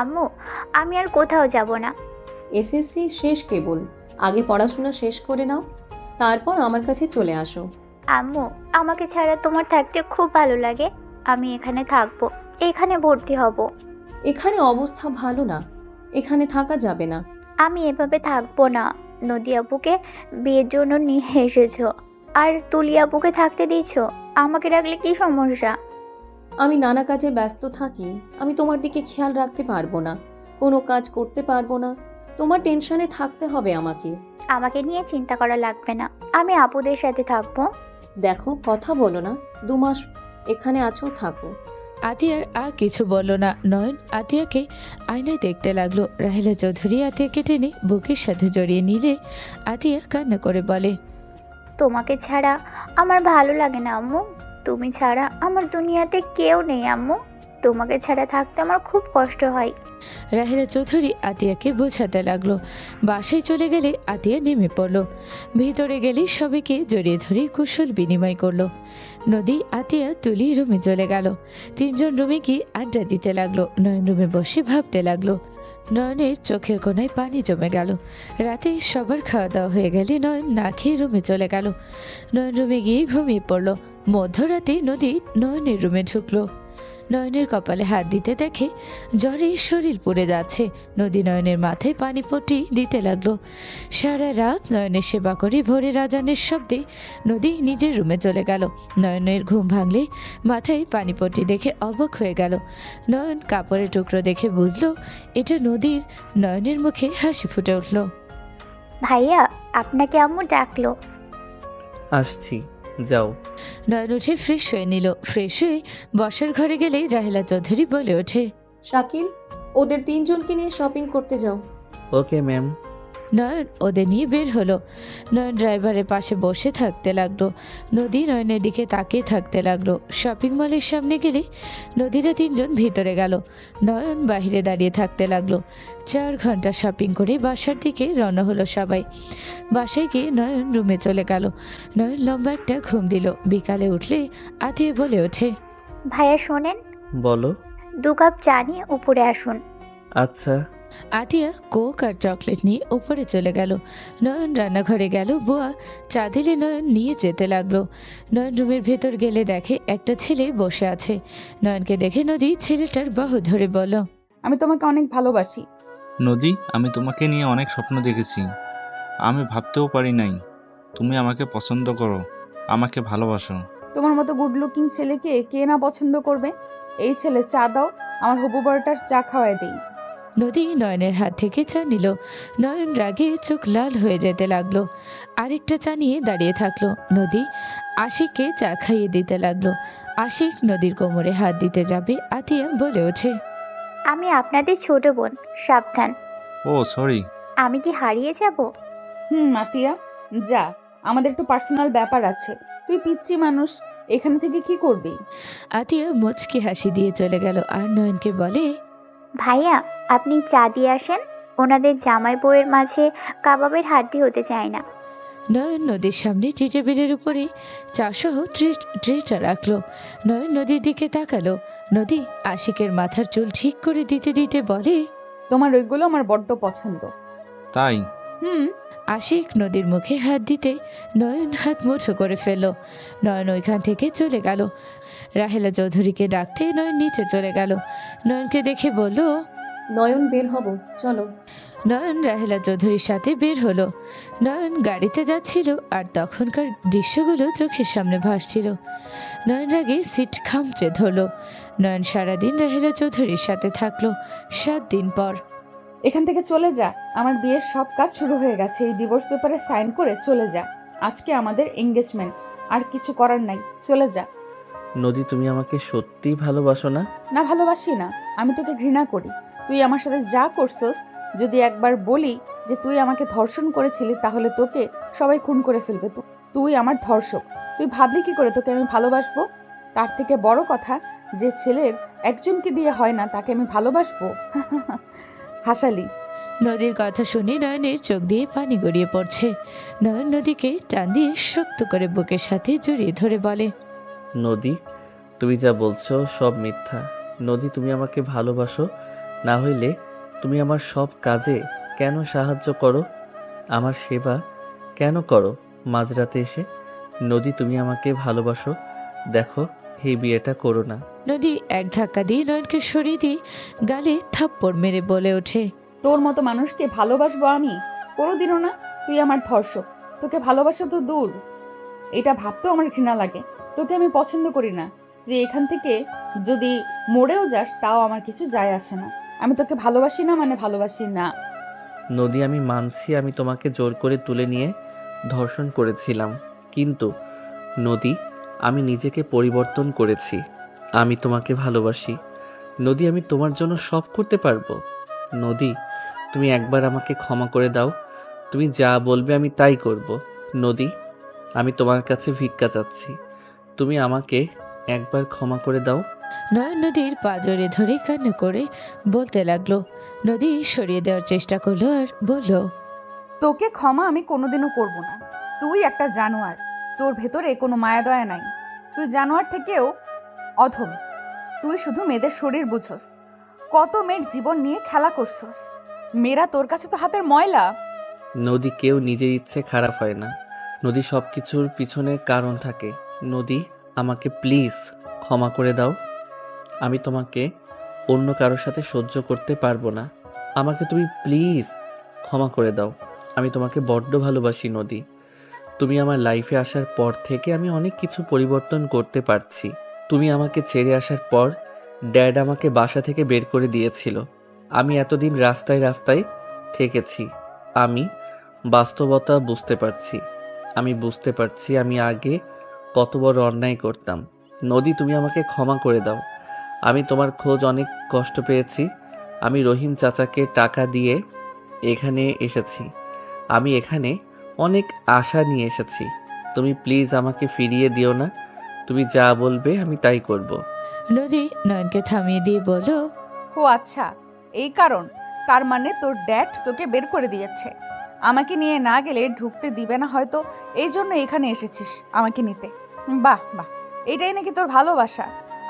আম্মু আমি আর কোথাও যাব না। এসএসসি শেষ কেবল, আগে পড়াশোনা শেষ করে নাও, তারপর আমার কাছে চলে আসো। আম্মু আমাকে ছাড়া তোমার থাকতে খুব ভালো লাগে। আমি এখানে থাকবো, এখানে ভর্তি হব। এখানে অবস্থা ভালো না, এখানে থাকা যাবে না। আমি এভাবে থাকবো না। নদী আপুকে বিয়ের জন্য নিয়ে এসেছো, আর তুলি আপুকে থাকতে দিয়েছো। আমাকে রাখলে কি সমস্যা? আমি নানা কাজে ব্যস্ত থাকি, আমি তোমার দিকে খেয়াল রাখতে পারবো না, কোনো কাজ করতে পারবো না। তোমার টেনশনে থাকতে হবে আমাকে। আমাকে নিয়ে চিন্তা করা লাগবে না, আমি আপুদের সাথে থাকবো। দেখো, কথা বলো না, 2 মাস এখানে আছো, থাকো। আতিয়ার আর কিছু বলল না। নয়ন আতিয়াকে আয়নায় দেখতে লাগলো। রাহেলা চৌধুরী আতিয়াকে টেনে বুকের সাথে জড়িয়ে নিলে আতিয়া কান্না করে বলে, তোমাকে ছাড়া আমার ভালো লাগে না আম্মু। তুমি ছাড়া আমার দুনিয়াতে কেউ নেই আম্মু। তোমাকে ছাড়া থাকতে আমার খুব কষ্ট হয়। রাহেলা চৌধুরী আতিয়াকে বোঝাতে লাগলো। বাসায় চলে গেলে আতিয়া নেমে পড়ল। ভিতরে গেলে সবাইকে জড়িয়ে ধরে কুশল বিনিময় করলো। নদী, আতিয়া, তুলি রুমে চলে গেল। 3 জন রুমে গিয়ে আড্ডা দিতে লাগলো। নয়ন রুমে বসে ভাবতে লাগলো। নয়নের চোখের কোনায় পানি জমে গেল। রাতে সবার খাওয়া দাওয়া হয়ে গেলে নয়ন না খেয়ে রুমে চলে গেল। নয়ন রুমে গিয়ে ঘুমিয়ে পড়ল। মধ্যরাতে নদী নয়নের রুমে ঢুকলো। নয়নের কপালে হাত দিতে দেখে জ্বরে শরীর পুড়ে যাচ্ছে। নদী নয়নের মাথায় পানিপট্টি দিতে লাগলো। সারা রাত নয়নের সেবা করে ভোরের আজানের শব্দে নদী নিজের রুমে চলে গেল। নয়নের ঘুম ভাঙলে মাথায় পানিপট্টি দেখে অবাক হয়ে গেল। নয়ন কাপড়ের টুকরো দেখে বুঝলো এটা নদীর। নয়নের মুখে হাসি ফুটে উঠল। ভাইয়া আপনাকে আম্মু ডাকলো। আসছি, যাও। নয়ন উঠে ফ্রেশ হয়ে নিল। ফ্রেশ হয়ে বসার ঘরে গেলে রাহেলা চৌধুরী বলে ওঠে, শাকিল, ওদের 3 জনকে নিয়ে শপিং করতে যাও। Okay ma'am. নয়ন ওদের নিয়ে বের হলো। নয়ন ড্রাইভারের পাশে বসে থাকতে লাগলো। নদী নয়নের দিকে তাকিয়ে থাকতে লাগলো। শপিং মলের সামনে গেলে নদীরা 3 জন ভিতরে গেল। নয়ন বাইরে দাঁড়িয়ে থাকতে লাগলো। 4 ঘন্টা শপিং করে বাসার দিকে রওনা হলো সবাই। বাসায় গিয়ে নয়ন রুমে চলে গেল। নয়ন লম্বা একটা ঘুম দিল। বিকালে উঠলে আতিয়া বলে ওঠে, ভাইয়া শোনেন, বলো। 2 কাপ চা নিয়ে উপরে আসুন। আচ্ছা। আতিয়া কোক আর চকলেট নিয়ে উপরে চলে গেল। নয়ন রান্নাঘরে গেল। বুয়া চা দিলে নয়ন নিয়ে যেতে লাগলো। নয়ন রুমের ভেতর গেলে দেখে একটা ছেলে বসে আছে। নয়নকে দেখে নদী ছেলেটার বাহু ধরে বলল, আমি তোমাকে অনেক ভালোবাসি। নদী, আমি তোমাকে নিয়ে অনেক স্বপ্ন দেখেছি। আমি ভাবতেও পারি নাই তুমি আমাকে পছন্দ করো, আমাকে ভালোবাসো। তোমার মতো গুড লুকিং ছেলেকে কে না পছন্দ করবে? এই ছেলে, চা দাও, আমার হবু বরটার চা খাওয়াই দেই। নদী নয়নের হাত থেকে চা নিল। নয়ন রাগে চোখ লাল হয়ে যেতে লাগলো। আরেকটা চা নিয়ে দাঁড়িয়ে থাকলো। নদী আশিককে চা খাইয়ে দিতে লাগলো। আশিক নদীর কোমরে হাত দিতে যাবে, আতিয়া বলে ওঠে, আমি আপনাদের ছোট বোন, সাবধান। ও সরি। আমি কি হারিয়ে যাব? আতিয়া, যা, আমাদের একটু পার্সোনাল ব্যাপার আছে। তুই পিচ্চি মানুষ, এখান থেকে কি করবি? আতিয়া মুচকি হাসি দিয়ে চলে গেল আর নয়নকে বলে, ভাইয়া, আপনি চা দিয়ে আসেন। ওনাদের জামাই বউয়ের মাঝে কাবাবের হাড্ডি হতে চায় না। নয়ন নদীর সামনে টি টেবিলের উপরে চাসহ ট্রেটা রাখলো। নয়ন নদীর দিকে তাকালো। নদী আশিকের মাথার চুল ঠিক করে দিতে দিতে বলে, তোমার ওইগুলো আমার বড্ড পছন্দ। তাই? আশিক নদীর মুখে হাত দিতে নয়ন হাত মুঠো করে ফেলল। নয়ন ওইখান থেকে চলে গেল। রাহেলা চৌধুরীকে ডাকতে নয়ন নিচে চলে গেল। নয়নকে দেখে বলল, নয়ন, বের হব, চলো। নয়ন রাহেলা চৌধুরীর সাথে বের হলো। নয়ন গাড়িতে যাচ্ছিল আর তখনকার দৃশ্যগুলো চোখের সামনে ভাসছিল। নয়ন রাগে সিট খামচে ধরলো। নয়ন সারাদিন রাহেলা চৌধুরীর সাথে থাকলো। 7 দিন পর এখান থেকে চলে যা, আমার বিয়ের সব কাজ শুরু হয়ে গেছে। এই ডিভোর্স পেপারে সাইন করে চলে যা। আজকে আমাদের এঙ্গেজমেন্ট, আর কিছু করার নাই, চলে যা। নদী, তুমি আমাকে সত্যিই ভালোবাসো না? না, ভালোবাসি না, আমি তোকে ঘৃণা করি। তুই আমার সাথে যা করছস, যদি একবার বলি যে তুই আমাকে ধর্ষণ করেছিলি, তাহলে তোকে সবাই খুন করে ফেলবে। তুই আমার ধর্ষক। তুই ভাবলি কি করে তোকে আমি ভালোবাসবো? তার থেকে বড় কথা, যে ছেলের একজনকে দিয়ে হয় না, তাকে আমি ভালোবাসবো? হাসালি। নদীর কথা শুনে নয়নের চোখ দিয়ে পানি গড়িয়ে পড়ছে। নয়ন নদীকে টান দিয়ে শক্ত করে বুকের সাথে জড়িয়ে ধরে বলে, নদী, তুমি যা বলছো সব মিথ্যা। নদী, তুমি আমাকে ভালোবাসো, না হইলে তুমি আমার সব কাজে কেন সাহায্য করো? আমার সেবা কেন করো মাঝরাতে এসে? নদী, তুমি আমাকে ভালোবাসো, দেখো এই বিয়েটা করো না। নদী এক ধাক্কা দিয়ে নয়নকে সরিয়ে দিয়ে গালে থাপ্পড় মেরে বলে ওঠে, তোর মতো মানুষকে ভালোবাসবো আমি? কোনোদিনও না। তুই আমার ধর্ষক, তোকে ভালোবাসা তো দূর, এটা ভাবতেও আমার ঘৃণা লাগে। তোকে আমি পছন্দ করি না। তুই এখান থেকে যদি মরেও যাস, তাও আমার কিছু যায় আসে না। আমি তোকে ভালোবাসি না মানে ভালোবাসি না। নদী, আমি মানছি আমি তোমাকে জোর করে তুলে নিয়ে ধর্ষণ করেছিলাম, কিন্তু নদী, আমি নিজেকে পরিবর্তন করেছি। আমি তোমাকে ভালোবাসি। নদী, আমি তোমার জন্য সব করতে পারবো। নদী, তুমি একবার আমাকে ক্ষমা করে দাও। তুমি যা বলবে আমি তাই করব। নদী, আমি তোমার কাছে ভিক্ষা চাচ্ছি, তুমি আমাকে একবার ক্ষমা করে দাও। নয়ন নদীর পা জড়িয়ে ধরে কান্না করে বলতে লাগলো। নদী সরিয়ে দেওয়ার চেষ্টা করলো আর বলল, তোকে ক্ষমা আমি কোনোদিনও করব না। তুই একটা জানোয়ার, তোর ভেতরে কোনো মায়া দয়া নাই। তুই জানোয়ার থেকেও অধম। তুই শুধু মেয়েদের শরীর বুঝোস, কত মেয়ের জীবন নিয়ে খেলা করছস। মেয়েরা তোর কাছে তো হাতের ময়লা। নদী, কেউ নিজের ইচ্ছে খারাপ হয় না। নদী, সব কিছুর পিছনে কারণ থাকে। নদী, আমাকে প্লিজ ক্ষমা করে দাও। আমি তোমাকে অন্য কারোর সাথে সহ্য করতে পারবো না। আমাকে তুমি প্লিজ ক্ষমা করে দাও। আমি তোমাকে বড্ড ভালোবাসি নদী। তুমি আমার লাইফে আসার পর থেকে আমি অনেক কিছু পরিবর্তন করতে পারছি। তুমি আমাকে ছেড়ে আসার পর ড্যাড আমাকে বাসা থেকে বের করে দিয়েছিল। আমি এতদিন রাস্তায় রাস্তায় থেকেছি। আমি বাস্তবতা বুঝতে পারছি। আমি বুঝতে পারছি আমি আগে কত বড় অন্যায় করতাম। নদী, তুমি আমাকে ক্ষমা করে দাও। আমি তোমার খোঁজ অনেক কষ্ট পেয়েছি। আমি রহিম চাচাকে টাকা দিয়ে এখানে এসেছি। আমি এখানে অনেক আশা নিয়ে এসেছি। তুমি প্লিজ আমাকে ফিরিয়ে দিও না। তুমি যা বলবে আমি তাই করব। নদী নয়নকে থামিয়ে দিয়ে বলল, ও আচ্ছা, এই কারণ। তার মানে তোর ড্যাড তোকে বের করে দিয়েছে। আমাকে নিয়ে না গেলে ঢুকতে দিবে না হয়তো, এই জন্য এখানে এসেছিস আমাকে নিতে। বাহ বাহ, এটাই নাকি তোর ভালোবাসা?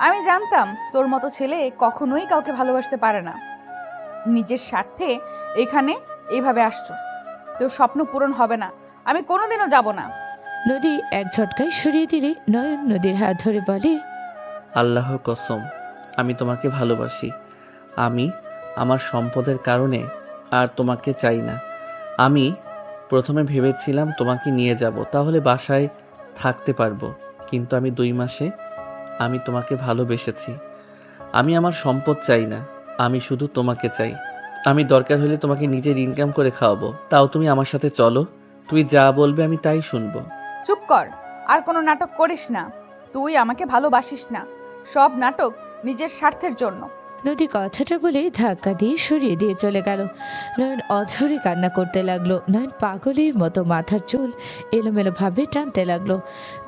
আমি জানতাম তোর মতো ছেলে কখনোই কাউকে ভালোবাসতে পারে না। নিজের স্বার্থে এখানে এইভাবে আসছস, তোর স্বপ্ন পূরণ হবে না, আমি কোনোদিনও যাব না। নদী এক ঝটকায় সরিয়ে দিলে নয়ন নদীর হাত ধরে বলে, আল্লাহর কসম, আমি তোমাকে ভালোবাসি। আমি আমার সম্পদের কারণে আর তোমাকে চাই না। আমি প্রথমে ভেবেছিলাম তোমাকে নিয়ে যাব, তাহলে বাসায় থাকতে পারবো, কিন্তু আমি 2 মাসে আমি তোমাকে ভালোবেসেছি। আমি আমার সম্পদ চাই না, আমি শুধু তোমাকে চাই। আমি দরকার হলে তোমাকে নিজের ইনকাম করে খাওয়াবো, তাও তুমি আমার সাথে চলো। তুমি যা বলবে আমি তাই শুনবো। চুপ কর, আর কোনো নাটক করিস না। তুই আমাকে ভালোবাসিস না, সব নাটক নিজের স্বার্থের জন্য। নদী কথাটা বলে ধাক্কা দিয়ে সরিয়ে দিয়ে চলে গেল। নয়ন অঝরে কান্না করতে লাগলো। নয়ন পাগলের মতো মাথার চুল এলোমেলো ভাবে টানতে লাগলো।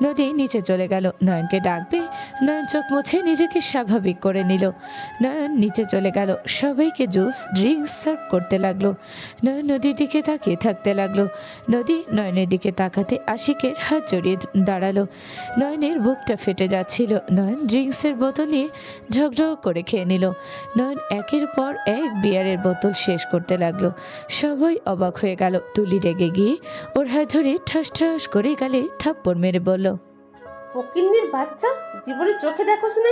নদী নিচে চলে গেল। নয়নকে ডাকবে, নয়ন চোখ মুছে নিজেকে স্বাভাবিক করে নিল। নয়ন নিচে চলে গেল, সবাইকে জুস ড্রিঙ্কস সার্ভ করতে লাগলো। নয়ন নদীর দিকে তাকিয়ে থাকতে লাগলো। নদী নয়নের দিকে তাকাতে আশিকের হাত জড়িয়ে দাঁড়ালো। নয়নের বুকটা ফেটে যাচ্ছিল। নয়ন ড্রিঙ্কসের বোতল নিয়ে ঢকঢক করে খেয়ে নিল। নয়ন একের পর এক বিয়ারের বোতল শেষ করতে লাগলো। সবাই অবাক হয়ে গেল। তুলি রেগে গিয়ে ওর হাত ধরে ঠাস ঠাস করে গালে থাপ্পড় মেরে বলল, ফকিন্নির বাচ্চা, জীবনে চোখে দেখোস না,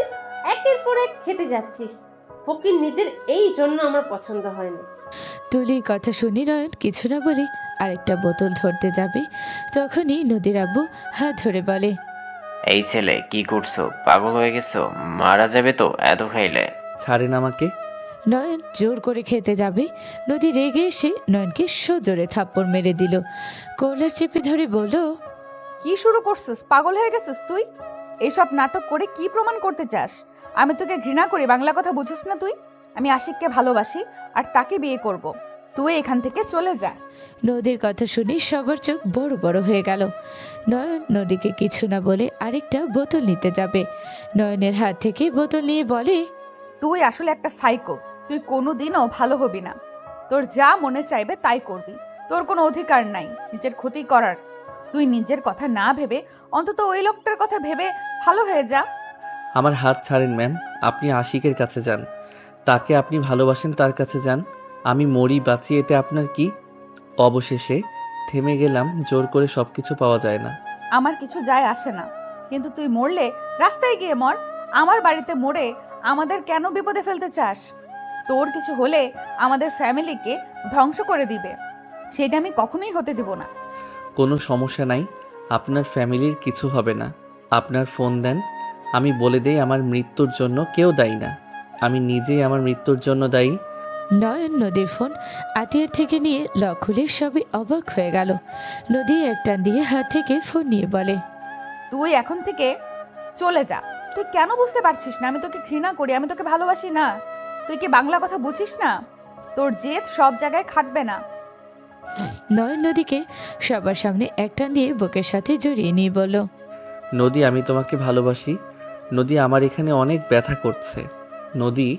একের পর এক খেতে যাচ্ছিস। ফকিন্নিদের এই জন্য আমার পছন্দ হয় না। তুলির কথা শুনি নয়ন কিছু না বলে আরেকটা বোতল ধরতে যাবে, তখনই নদীর আব্বু হাত ধরে বলে, এই ছেলে কি করছো? পাগল হয়ে গেছো? মারা যাবে তো এত খাইলে। ছাড়েন আমাকে। নয়ন জোর করে খেতে যাবে, নদী রেগে এসে নয়নকে সজোরে থাপ্পড় মেরে দিল। কলার চেপে ধরে বলল, কি শুরু করছিস? পাগল হয়ে গেছিস তুই? এইসব নাটক করে কি প্রমাণ করতে চাস? আমি তোকে ঘৃণা করি, বাংলা কথা বুঝিস না তুই? আমি আশিককে ভালোবাসি আর তাকে বিয়ে করব। তুই এখান থেকে চলে যা। নদীর কথা শুনে সবার চোখ বড় বড় হয়ে গেল। নয়ন নদীকে কিছু না বলে আরেকটা বোতল নিতে যাবে। নয়নের হাত থেকে বোতল নিয়ে বলে, তুই আসলে একটা সাইকো। তুই কোনোদিনও ভালো হবি না। তোর যা মনে চাইবে তাই করবি। তোর কোনো অধিকার নাই নিজের ক্ষতি করার। তুই নিজের কথা না ভেবে অন্তত ওই লোকটার কথা ভেবে ভালো হয়ে যা। আমার হাত ছাড়েন ম্যাম, আপনি আশিকের কাছে যান। তাকে আপনি ভালোবাসেন, তার কাছে যান। আমি মরি বাঁচি এতে আপনার কি? অবশেষে থেমে গেলাম, জোর করে সবকিছু পাওয়া যায় না। আমার কিছু যায় আসে না, কিন্তু তুই মরলে রাস্তায় গিয়ে মর। আমার বাড়িতে মরে আমাদের কেন বিপদে ফেলতে চাস? তোর কিছু হলে আমাদের ফ্যামিলিকে ধ্বংস করে দিবে, সেটা আমি কখনোই হতে দিব না। কোনো সমস্যা নাই, আপনার ফ্যামিলির কিছু হবে না। আপনার ফোন দেন, আমি বলে দেই আমার মৃত্যুর জন্য কেউ দায়ী না, আমি নিজেই আমার মৃত্যুর জন্য দায়ী। নয়ন নদীর ফোন আতিয়ার থেকে নিয়ে লক খুলে সবাই অবাক হয়ে গেল। নদী এক টান দিয়ে হাত থেকে ফোন নিয়ে বলে, তুই এখন থেকে চলে যা। তুই কেন বুঝতে পারছিস না আমি তোকে ঘৃণা করি, আমি তোকে ভালোবাসি না? তুই কি বাংলা কথা বুঝিস না? তোর জেদ সব জায়গায় খাটবে না। নয়ন নদীকে সবার সামনে এক টান দিয়ে বুকের সাথে জড়িয়ে নিয়ে বলল, নদী, আমি তোমাকে ভালোবাসি। নদী, আমার এখানে অনেক ব্যথা করছে। নদী,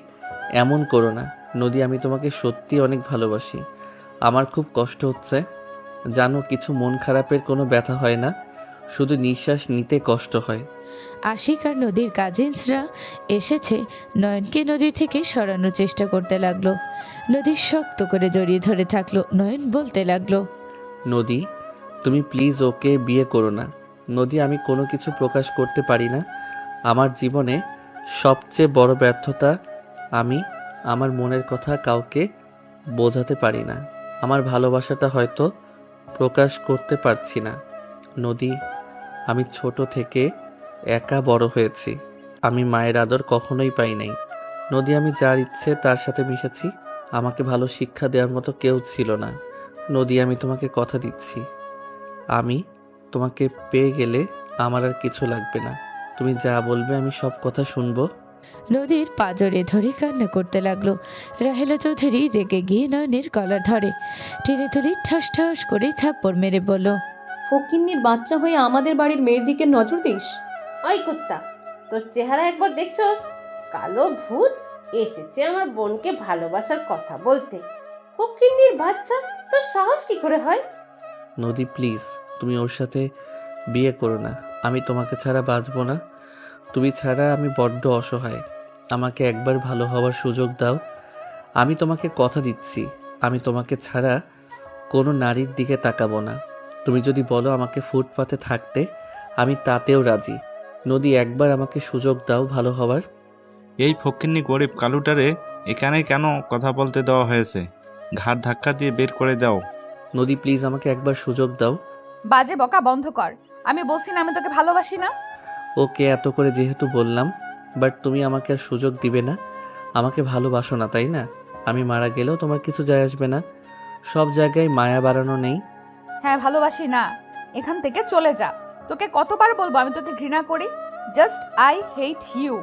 এমন করো না। নদী, আমি তোমাকে সত্যি অনেক ভালোবাসি। আমার খুব কষ্ট হচ্ছে জানো, কিছু মন খারাপের কোনো ব্যথা হয় না, শুধু নিঃশ্বাস নিতে কষ্ট হয়। আশিক আর নদীর কাজিনসরা এসেছে নয়নকে নদী থেকে সরানোর চেষ্টা করতে লাগলো। নদী শক্ত করে জড়িয়ে ধরে থাকলো। নয়ন বলতে লাগলো, নদী, তুমি প্লিজ ওকে বিয়ে করো না। নদী, আমি কোনো কিছু প্রকাশ করতে পারি না। আমার জীবনে সবচেয়ে বড় ব্যর্থতা, আমি আমার মনের কথা কাউকে বোঝাতে পারি না। আমার ভালোবাসাটা হয়তো প্রকাশ করতে পারছি না। নদী, আমি ছোট থেকে একা বড় হয়েছি। আমি মায়ের আদর কখনোই পাই নাই। নদী, আমি যার ইচ্ছে তার সাথে মিশেছি। আমাকে ভালো শিক্ষা দেওয়ার মতো কেউ ছিল না। নদী, আমি তোমাকে কথা দিচ্ছি, আমি তোমাকে পেয়ে গেলে আমার আর কিছু লাগবে না। তুমি যা বলবে আমি সব কথা শুনবো। নদীর পাজরে ধরে কান্না করতে লাগলো। রাহেলা চৌধুরী রেগে গিয়ে নয়নের কলার ধরে টেনে তুলে ঠাস ঠাস করে থাপ্পড় মেরে বলল, ফকিন্নির বাচ্চা হয়ে আমাদের বাড়ির মেয়ের দিকে নজর দিস? ওই কুত্তা, তোর চেহারা একবার দেখছস? কালো ভূত এসেছে আমার বোনকে ভালোবাসার কথা বলতে। ফকিন্নির বাচ্চা, তোর সাহস কি করে হয়? নদী, প্লিজ তুমি ওর সাথে বিয়ে করো না। আমি তোমাকে ছাড়া বাঁচবো না। তুমি ছাড়া আমি বড্ড অসহায়। আমাকে একবার ভালো হওয়ার সুযোগ দাও। আমি তোমাকে কথা দিচ্ছি, আমি তোমাকে ছাড়া কোনো নারীর দিকে তাকাবো না। তুমি যদি বলো আমাকে ফুটপাতে থাকতে, আমি তাতেও রাজি। নদী, একবার আমাকে সুযোগ দাও ভালো হওয়ার। এই ফকিন্নি গরিব কালুটারে এখানে কেন কথা বলতে দেওয়া হয়েছে? ঘাড় ধাক্কা দিয়ে বের করে দাও। নদী প্লিজ আমাকে একবার সুযোগ দাও। বাজে বকা বন্ধ কর। আমি বলছি না আমি তোকে ভালোবাসি না। ওকে, এত করে যেহেতু বললাম, বাট তুমি আমাকে আর সুযোগ দিবে না। আমাকে ভালোবাসো না, তাই না? আমি মারা গেলেও তোমার কিছু যায় আসবে না। সব জায়গায় মায়া বাড়ানো নেই। হ্যাঁ, ভালোবাসি না। এখান থেকে চলে যা। তোকে কতবার বলবো আমি তোকে ঘৃণা করি? Just I hate you.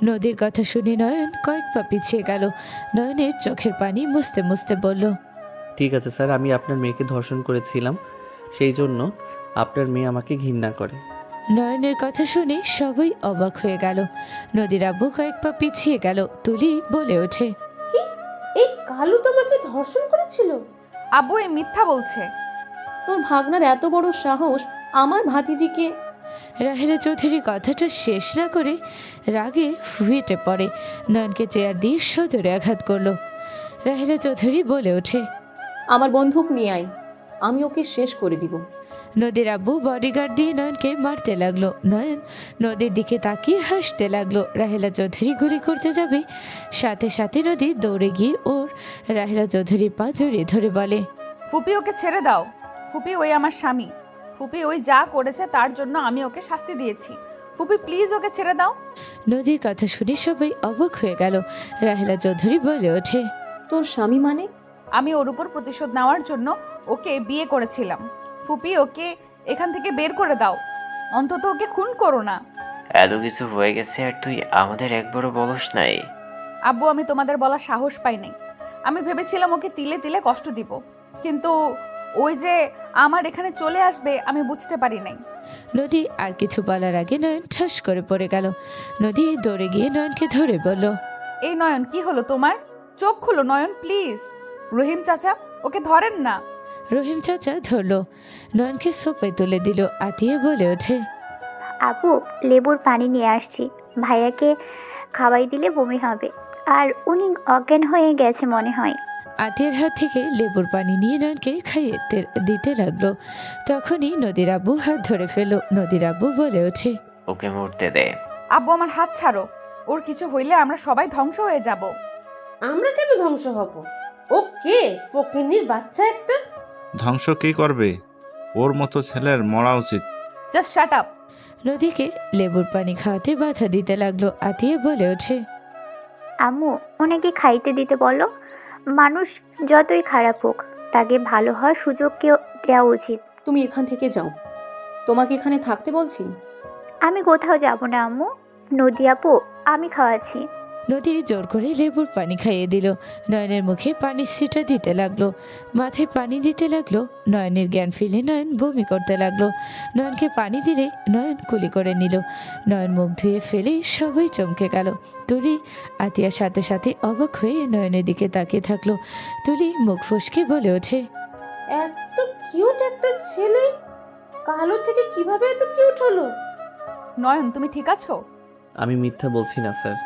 নদীর কথা শুনে নয়ন কয়েক পা পিছিয়ে গেল। নয়নের চোখের পানি মুছতে মুছতে বলল, ঠিক আছে স্যার, আমি আপনার মেয়েকে ধর্ষণ করেছিলাম, সেই জন্য আপনার মেয়ে আমাকে ঘৃণা করে। নয়নের কথা শুনে সবাই অবাক হয়ে গেল। নদীর আব্বু কয়েক পা পিছিয়ে গেল। তুলি বলে ওঠে, কি, এই কালু তোমাকে ধর্ষণ করেছিল? আব্বু এই মিথ্যা বলছে। তোর ভাগনার এত বড় সাহস আমার ভাতিজিকে। রাহেলা চৌধুরী কথাটা শেষ না করে রাগে ফুয়েটে পড়ে। নয়নকে চেয়ার দিয়ে সজোরে আঘাত করলো। রাহেলা চৌধুরী বলে ওঠে, আমার বন্দুক নিয়ে আয়, আমি ওকে শেষ করে দিব। নদীর আব্বু বডিগার্ড দিয়ে নয়নকে মারতে লাগলো। নয়ন নদীর দিকে তাকিয়ে হাসতে লাগলো। রাহেলা চৌধুরী গুলি করতে যাবে, সাথে সাথে নদী দৌড়ে গিয়ে ওর রাহেলা চৌধুরী পা জড়িয়ে ধরে বলে, ফুপি ওকে ছেড়ে দাও। ফুপি ওই আমার স্বামী। ফুপি ওই যা করেছে তার জন্য আমি ওকে শাস্তি দিয়েছি। ফুপি প্লিজ ওকে ছেড়ে দাও। নদীর কথা শুনে সবাই অবাক হয়ে গেল। রাহেলা চৌধুরী বলে ওঠে, তোর স্বামী মানে? আমি ওর উপর প্রতিশোধ নেওয়ার জন্য ওকে বিয়ে করেছিলাম। ফুপি ওকে এখান থেকে বের করে দাও, অন্তত ওকে খুন করো না। এত কিছু হয়ে গেছে আর তুই আমাদের একবারও বলস নাই? আব্বু, আমি তোমাদের বলার সাহস পাই নাই। আমি ভেবেছিলাম ওকে তিলে তিলে কষ্ট দিব, কিন্তু ওই যে আমার এখানে চলে আসবে আমি বুঝতে পারি নাই। নদী আর কিছু বলার আগে নয়ন ঠাস করে পড়ে গেল। নদী দৌড়ে গিয়ে নয়নকে ধরে বলল, এই নয়ন, কি হলো তোমার? চোখ খুলো নয়ন প্লিজ। রহিম চাচা, ওকে ধরেন না। রহিম চাচা ধরলো। নয়নকে সোফায় তুলে দিল। আতিয়া বলে ওঠে, আপু, লেবুর পানি নিয়ে আসছি। ভাইয়াকে খাওয়াই দিলে বমি হবে, আর উনি অজ্ঞান হয়ে গেছে মনে হয়। আতিয়ার হাত থেকে লেবুর পানি নিয়ে নয়নকে খাইয়ে দিতে লাগলো। তখনই নদীর আব্বু হাত ধরে ফেললো। নদীর আব্বু বলে ওঠে, ওকে মরতে দে। আব্বু, আমার হাত ছাড়ো। ওর কিছু হইলে আমরা সবাই ধ্বংস হয়ে যাব। আমরা কেন ধ্বংস হব? ও কে? ফকিন্নির বাচ্চা একটা। ধ্বংস কে করবে? ওর মতো ছেলের মরা উচিত। Just shut up. নদীকে লেবুর পানি খাওয়াতে বাধা দিতে লাগলো। আতিয়া বলে ওঠে, আম্মু, ওনাকে খাইতে দিতে বলো। মানুষ যতই খারাপ হোক, তাকে ভালো হওয়ার সুযোগ কেউ দেওয়া উচিত। তুমি এখান থেকে যাও, তোমাকে এখানে থাকতে বলছি। আমি কোথাও যাব না আম্মু। নদী আপু, আমি খাওয়াচ্ছি। নদী জোর করে লেবুর পানি খাইয়ে দিল। নয়নের মুখে পানির ছিটা দিতে লাগলো, মাথায় পানি দিতে লাগলো। নয়নের জ্ঞান ফিরে নয়ন বমি করতে লাগলো। নয়নকে পানি দিলে নয়ন কুলি করে নিল। নয়ন মুখ ধুয়ে ফেলে সবাই চমকে গেল। তুলি আতিয়ার সাথে সাথে অবাক হয়ে নয়নের দিকে তাকিয়ে থাকলো। তুলি মুখ ফসকে বলে ওঠে, এত কিউট একটা ছেলে কালো থেকে কিভাবে এত কিউট হলো? নয়ন, তুমি ঠিক আছো? আমি মিথ্যা বলছি না স্যার,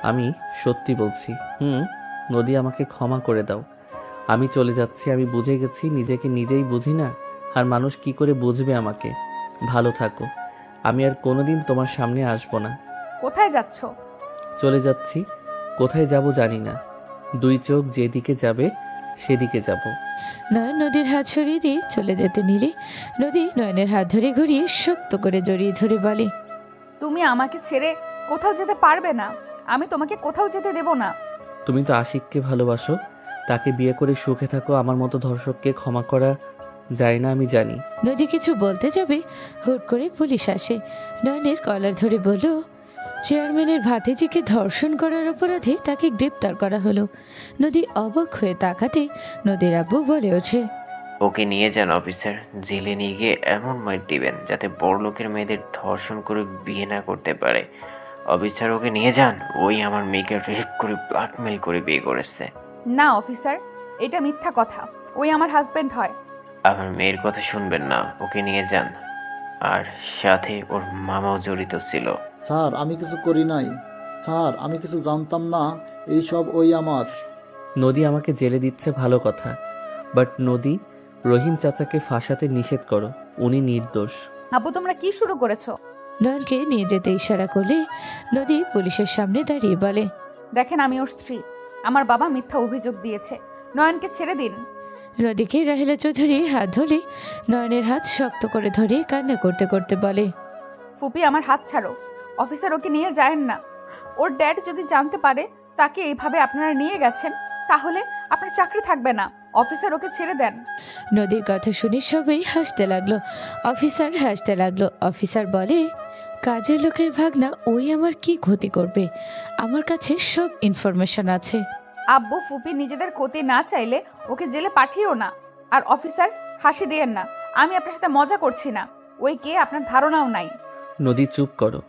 আমি সত্যি বলছি। নদী, আমাকে ক্ষমা করে দাও। আমি চলে যাচ্ছি। আমি বুঝে গেছি নিজেকে নিজেই বুঝি না, আর মানুষ কি করে বুঝবে আমাকে। ভালো থাকো। আমি আর কোনোদিন তোমার সামনে আসবো না। কোথায় যাচ্ছ? চলে যাচ্ছি। কোথায় যাব জানি না। দুই চোখ যেদিকে যাবে সেদিকে যাব। নয়ন নদীর হাত সরিয়ে দিয়ে চলে যেতে নিলে নদী নয়নের হাত ধরে ঘুরিয়ে শক্ত করে জড়িয়ে ধরে বলে, তুমি আমাকে ছেড়ে কোথাও যেতে পারবে না। আমি তোমাকে কোথাও যেতে দেব না। তুমি তো আশিককে ভালোবাসো, তাকে বিয়ে করে সুখে থাকো। আমার মতো ধর্ষককে ক্ষমা করা যায় না, আমি জানি। নদী কিছু বলতে যাবে, হুট করে পুলিশ আসে। নয়নের কলার ধরে বলল, চেয়ারম্যানের ভাতিজিকে ধর্ষণ করার অপরাধে তাকে গ্রেপ্তার করা হলো। নদী অবাক হয়ে তাকাতে নদীর আব্বু বলে ওঠে, ওকে নিয়ে যান অফিসার, জেলে নিয়ে গিয়ে এমন মার দিবেন যাতে বড় লোকের মেয়েদের ধর্ষণ করে বিয়ে না করতে পারে। অফিসার, ওকে নিয়ে যান। ওই আমার মেয়েকে রেপ করে ব্ল্যাকমেল করে বিয়ে করেছে। না অফিসার, এটা মিথ্যা কথা। ওই আমার হাজবেন্ড হয়। আমার মেয়ের কথা শুনবেন না, ওকে নিয়ে যান। আর সাথে ওর মামাও জড়িত ছিল। স্যার আমি কিছু করি নাই, স্যার আমি কিছু জানতাম না, এইসব ওই আমার। নদী আমাকে জেলে দিচ্ছে ভালো কথা, বাট নদী, রহিম চাচাকে ফাঁসাতে নিষেধ করো, উনি নির্দোষ। আব্বু তোমরা কি শুরু করেছো? নয়নকে নিয়ে যেতে ইশারা করলে নদী পুলিশের সামনে দাঁড়িয়ে বলে, দেখেন আমি ওর স্ত্রী, আমার বাবা মিথ্যা অভিযোগ দিয়েছে, নয়নকে ছেড়ে দিন। নদীকে রাহেলা চৌধুরী হাত ধরে নয়নের হাত শক্ত করে ধরে কান্না করতে করতে বলে, ফুপি আমার হাত ছাড়ো, অফিসার ওকে নিয়ে যায়েন না। ওর ড্যাড যদি জানতে পারে তাকে এইভাবে আপনারা নিয়ে গেছেন, তাহলে আপনার চাকরি থাকবে না। অফিসার ওকে ছেড়ে দেন। নদীর কথা শুনে সবাই হাসতে লাগলো। অফিসার হাসতে লাগলো। অফিসার বলে, কাজের লোকের ভাগনা ওই আমার কি ক্ষতি করবে? আমার কাছে সব ইনফরমেশন আছে। আব্বু ফুপি নিজেদের ক্ষতি না চাইলে ওকে জেলে পাঠিও না। আর অফিসার হাসি দিয়েন না, আমি আপনার সাথে মজা করছি না। ওই কে আপনার ধারণাও নাই। নদী চুপ করো,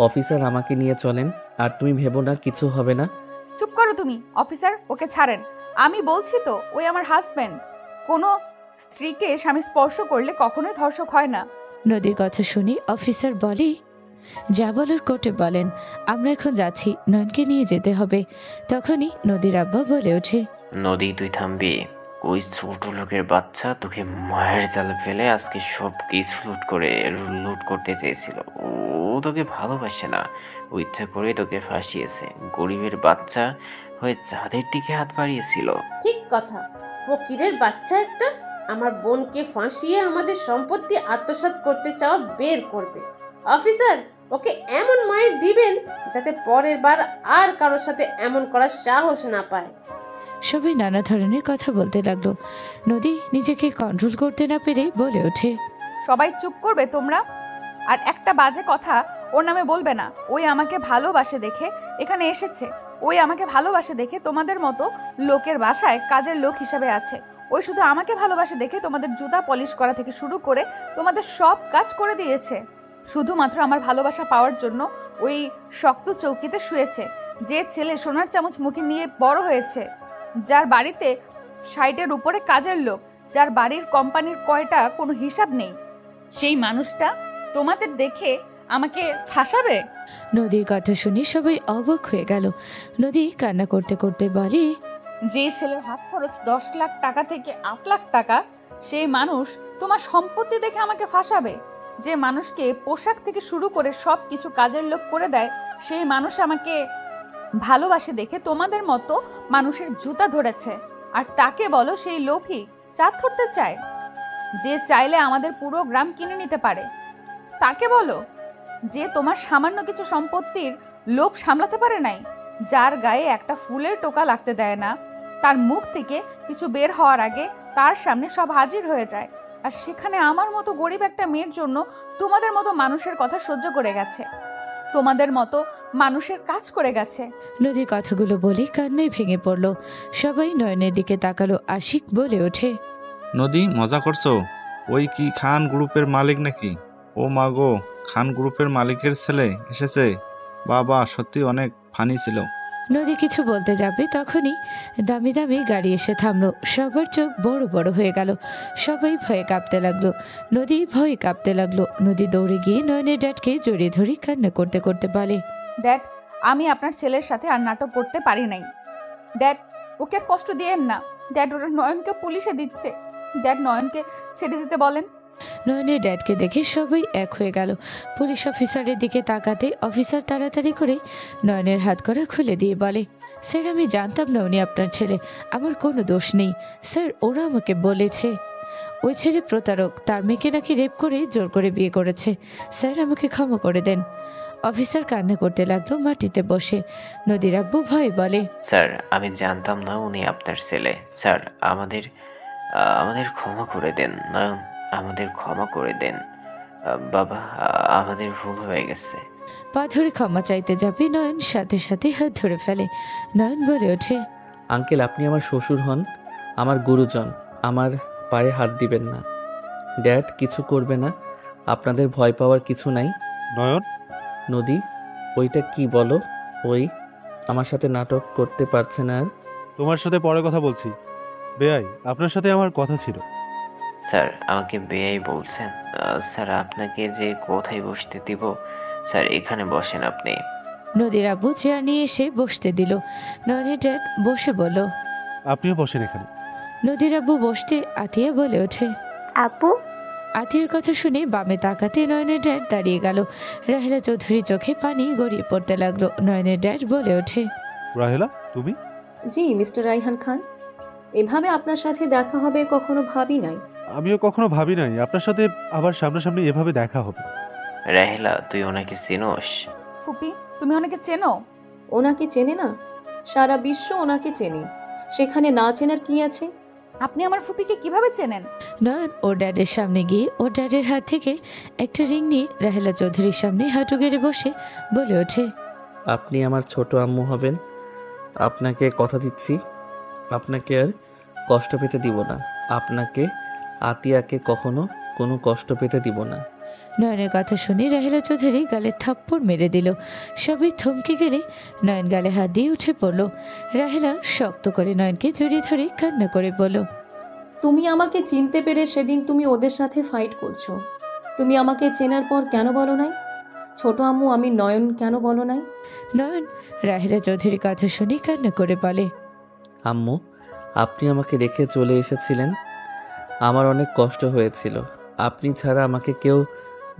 অফিসার আমাকে নিয়ে চলেন, আর তুমি ভেবো না কিছু হবে না। চুপ করো তুমি। অফিসার ওকে ছাড়েন, আমি বলছি তো ওই আমার হাজবেন্ড। কোনো স্ত্রীকে স্বামী স্পর্শ করলে কখনোই ধর্ষক হয় না। নদীর কথা শুনে অফিসার বলে, যা বলার কোর্টে বলেন, আমরা এখন যাচ্ছি, নয়নকে নিয়ে যেতে হবে। তখনই নদীর আব্বা বলে ওঠে, নদী তুই থামবি? ওই ছোট লোকের বাচ্চা তোকে মায়ের জালে ফেলে আজকে সব কিছু লুট করতে চেয়েছিল। ও তোকে ভালোবাসে না, ও ইচ্ছা করে তোকে ফাঁসিয়েছে। গরিবের বাচ্চা হয়ে যাদের দিকে হাত বাড়িয়েছিল। ঠিক কথা, ফকিরের বাচ্চা একটা আমার বোনকে ফাঁসিয়ে আমাদের সম্পত্তি আত্মসাৎ করতে চাওয়া বের করবে। অফিসার ওকে এমন মায়ের দিবেন যাতে পরের বার আর কারোর সাথে এমন করার সাহস না পায়। সবাই নানা ধরনের কথা বলতে লাগলো। নদী নিজেকে কন্ট্রোল করতে না পেরে বলে ওঠে, সবাই চুপ করবে তোমরা? আর একটা বাজে কথা ওর নামে বলবে না। ওই আমাকে ভালোবাসে দেখে এখানে এসেছে। ওই আমাকে ভালোবাসে দেখে তোমাদের মতো লোকের বাসায় কাজের লোক হিসাবে আছে। ওই শুধু আমাকে ভালোবাসে দেখে তোমাদের জুতা পলিশ করা থেকে শুরু করে তোমাদের সব কাজ করে দিয়েছে। শুধুমাত্র আমার ভালোবাসা পাওয়ার জন্য ওই শক্ত চৌকিতে শুয়েছে। যে ছেলে সোনার চামচ মুখে নিয়ে বড় হয়েছে, যার বাড়িতে 60-এর উপরে কাজের লোক, যার বাড়ির কোম্পানির কয়টা কোনো হিসাব নেই, সেই মানুষটা তোমাদের দেখে আমাকে ফাঁসাবে? নদীর কথা শুনে সবাই অবাক হয়ে গেল। নদী কান্না করতে করতে বলে, যে ছেলের হাত খরচ 10 লাখ টাকা থেকে 8 লাখ টাকা, সেই মানুষ তোমার সম্পত্তি দেখে আমাকে ফাঁসাবে? যে মানুষকে পোশাক থেকে শুরু করে সব কিছু কাজের লোক করে দেয়, সেই মানুষ আমাকে ভালোবাসে দেখে তোমাদের মতো মানুষের জুতা ধরেছে। আর তাকে বলো সেই লোভী, চাঁদ ধরতে চায়। যে চাইলে আমাদের পুরো গ্রাম কিনে নিতে পারে, তাকে বলো। যে তোমার সামান্য কিছু সম্পত্তির লোভ সামলাতে পারে নাই, যার গায়ে একটা ফুলের টোকা লাগতে দেয় না, তার মুখ থেকে কিছু বের হওয়ার আগে তার সামনে সব হাজির হয়ে যায়। আর সেখানে আমার মতো গরিব একটা মেয়ের জন্য তোমাদের মতো মানুষের কথা সহ্য করে গেছে, তোমাদের মতো মানুষের কাজ করে গেছে। নদীর কথাগুলো বলে কান্নায় ভেঙে পড়ল। সবাই নয়নের দিকে তাকালো। আশিক বলে ওঠে, নদী মজা করছো? ওই কি খান গ্রুপের মালিক নাকি? ও মা গো, খান গ্রুপের মালিকের ছেলে এসেছে? বাবা সত্যি অনেক ফানি ছিল। নদী কিছু বলতে যাবে তখনই দামি দামি গাড়ি এসে থামলো। সবার চোখ বড় বড় হয়ে গেল। সবাই ভয়ে কাঁপতে লাগলো। নদী ভয়ে কাঁপতে লাগলো। নদী দৌড়ে গিয়ে নয়নের ড্যাডকে জড়িয়ে ধরে কান্না করতে করতে বলে, ড্যাড, আমি আপনার ছেলের সাথে আর নাটক করতে পারি নাই। ড্যাড, ওকে আর কষ্ট দিয়েন না। ড্যাড, ওরা নয়নকে পুলিশে দিচ্ছে। ড্যাড, নয়নকে ছেড়ে দিতে বলেন। নয়নের ড্যাডকে দেখে সবাই এক হয়ে গেল। পুলিশ অফিসারের দিকে তাকাতে অফিসার তাড়াতাড়ি করে নয়নের হাত করা খুলে দিয়ে বলে, স্যার আমি জানতাম না উনি আপনার ছেলে, আমার কোনো দোষ নেই স্যার, ওরা আমাকে বলেছে ওই ছেলে প্রতারক, তার মেয়েকে নাকি রেপ করে জোর করে বিয়ে করেছে, স্যার আমাকে ক্ষমা করে দেন। অফিসার কান্না করতে লাগলো মাটিতে বসে। নদীর আব্বু ভয়ে বলে, স্যার আমি জানতাম না উনি আপনার ছেলে। স্যার আমাদের আমাদের ক্ষমা করে দেন। নয়ন, আমাদের ক্ষমা করে দেন। বাবা, আমাদের ভুল হয়ে গেছে। পা ধরে ক্ষমা চাইতে যাবে, নয়ন সাথে সাথে হাত ধরে ফেলে। নয়ন বলে ওঠে, আঙ্কেল আপনি আমার শ্বশুর হন, আমার গুরুজন, আমার পায়ে হাত দিবেন না। ড্যাড কিছু করবে না, আপনাদের ভয় পাওয়ার কিছু নাই। নয়ন, নদী, ওইটা কি বলো? ওই আমার সাথে নাটক করতে পারছে না আর? তোমার সাথে পরে কথা বলছি। বেআই, আপনার সাথে আমার কথা ছিল। স্যার আমাকে বেয়াই বলছেন? স্যার আপনাকে যে কোথায় বসতে দিব? স্যার এখানে বসেন আপনি। নদীর আব্বু চেয়ার নিয়ে এসে বসতে দিল। নয়নের ড্যাড বসে বলল। আপনিও বসেন এখানে। নদীর আব্বু বসতে আতিয়া বলে ওঠে। আপু, আতিয়ার কথা শুনে বামে তাকাতে নয়নের ড্যাড দাঁড়িয়ে গেল। রাহেলা চৌধুরী চোখে পানি গড়িয়ে পড়তে লাগলো। নয়নের ড্যাড বলে ওঠে। রাহেলা, তুমি? জি মিস্টার রাইহান খান, এভাবে আপনার সাথে দেখা হবে কখনো ভাবি নাই। আমিও কখনো ভাবি নাই আপনার সাথে আবার সামনাসামনি এভাবে দেখা হবে। রাহেলা তুই ওনাকে চিনোস? ফুপি, তুমি অনেকে চেনো? ওনাকে চেনে না? সারা বিশ্ব ওনাকে চেনে, সেখানে না চেনার কি আছে? আপনি আমার ফুপিকে কিভাবে চেনেন? নয়ন ওর ড্যাডের সামনে গিয়ে ওর ড্যাডের হাত থেকে একটা রিং নিয়ে রাহেলা চৌধুরীর সামনে হাঁটু গেড়ে বসে বলে ওঠে। আপনি আমার ছোট আম্মু হবেন। আপনাকে কথা দিচ্ছি, আপনাকে আর কষ্ট পেতে দিব না। আপনাকে আতিয়াকে কখনো কোনো কষ্ট পেতে দিব না। নয়নের কথা শুনে রাহেলা চৌধুরী গালে থাপ্পড় মেরে দিল। সবাই থমকে গেলে নয়ন গালে হাত দিয়ে উঠে পড়ল। রাহেলা শক্ত করে নয়নকে জড়িয়ে ধরে কান্না করে বলল। তুমি আমাকে চিনতে পেরে সেদিন তুমি ওদের সাথে ফাইট করছো। তুমি আমাকে চেনার পর কেন বলো নাই? ছোট আম্মু আমি নয়ন কেন বলো নাই? নয়ন রাহেলা চৌধুরীর কথা শুনে কান্না করে বলে। আম্মু, আপনি আমাকে রেখে চলে এসেছিলেন, আমার অনেক কষ্ট হয়েছিল। আপনি ছাড়া আমাকে কেউ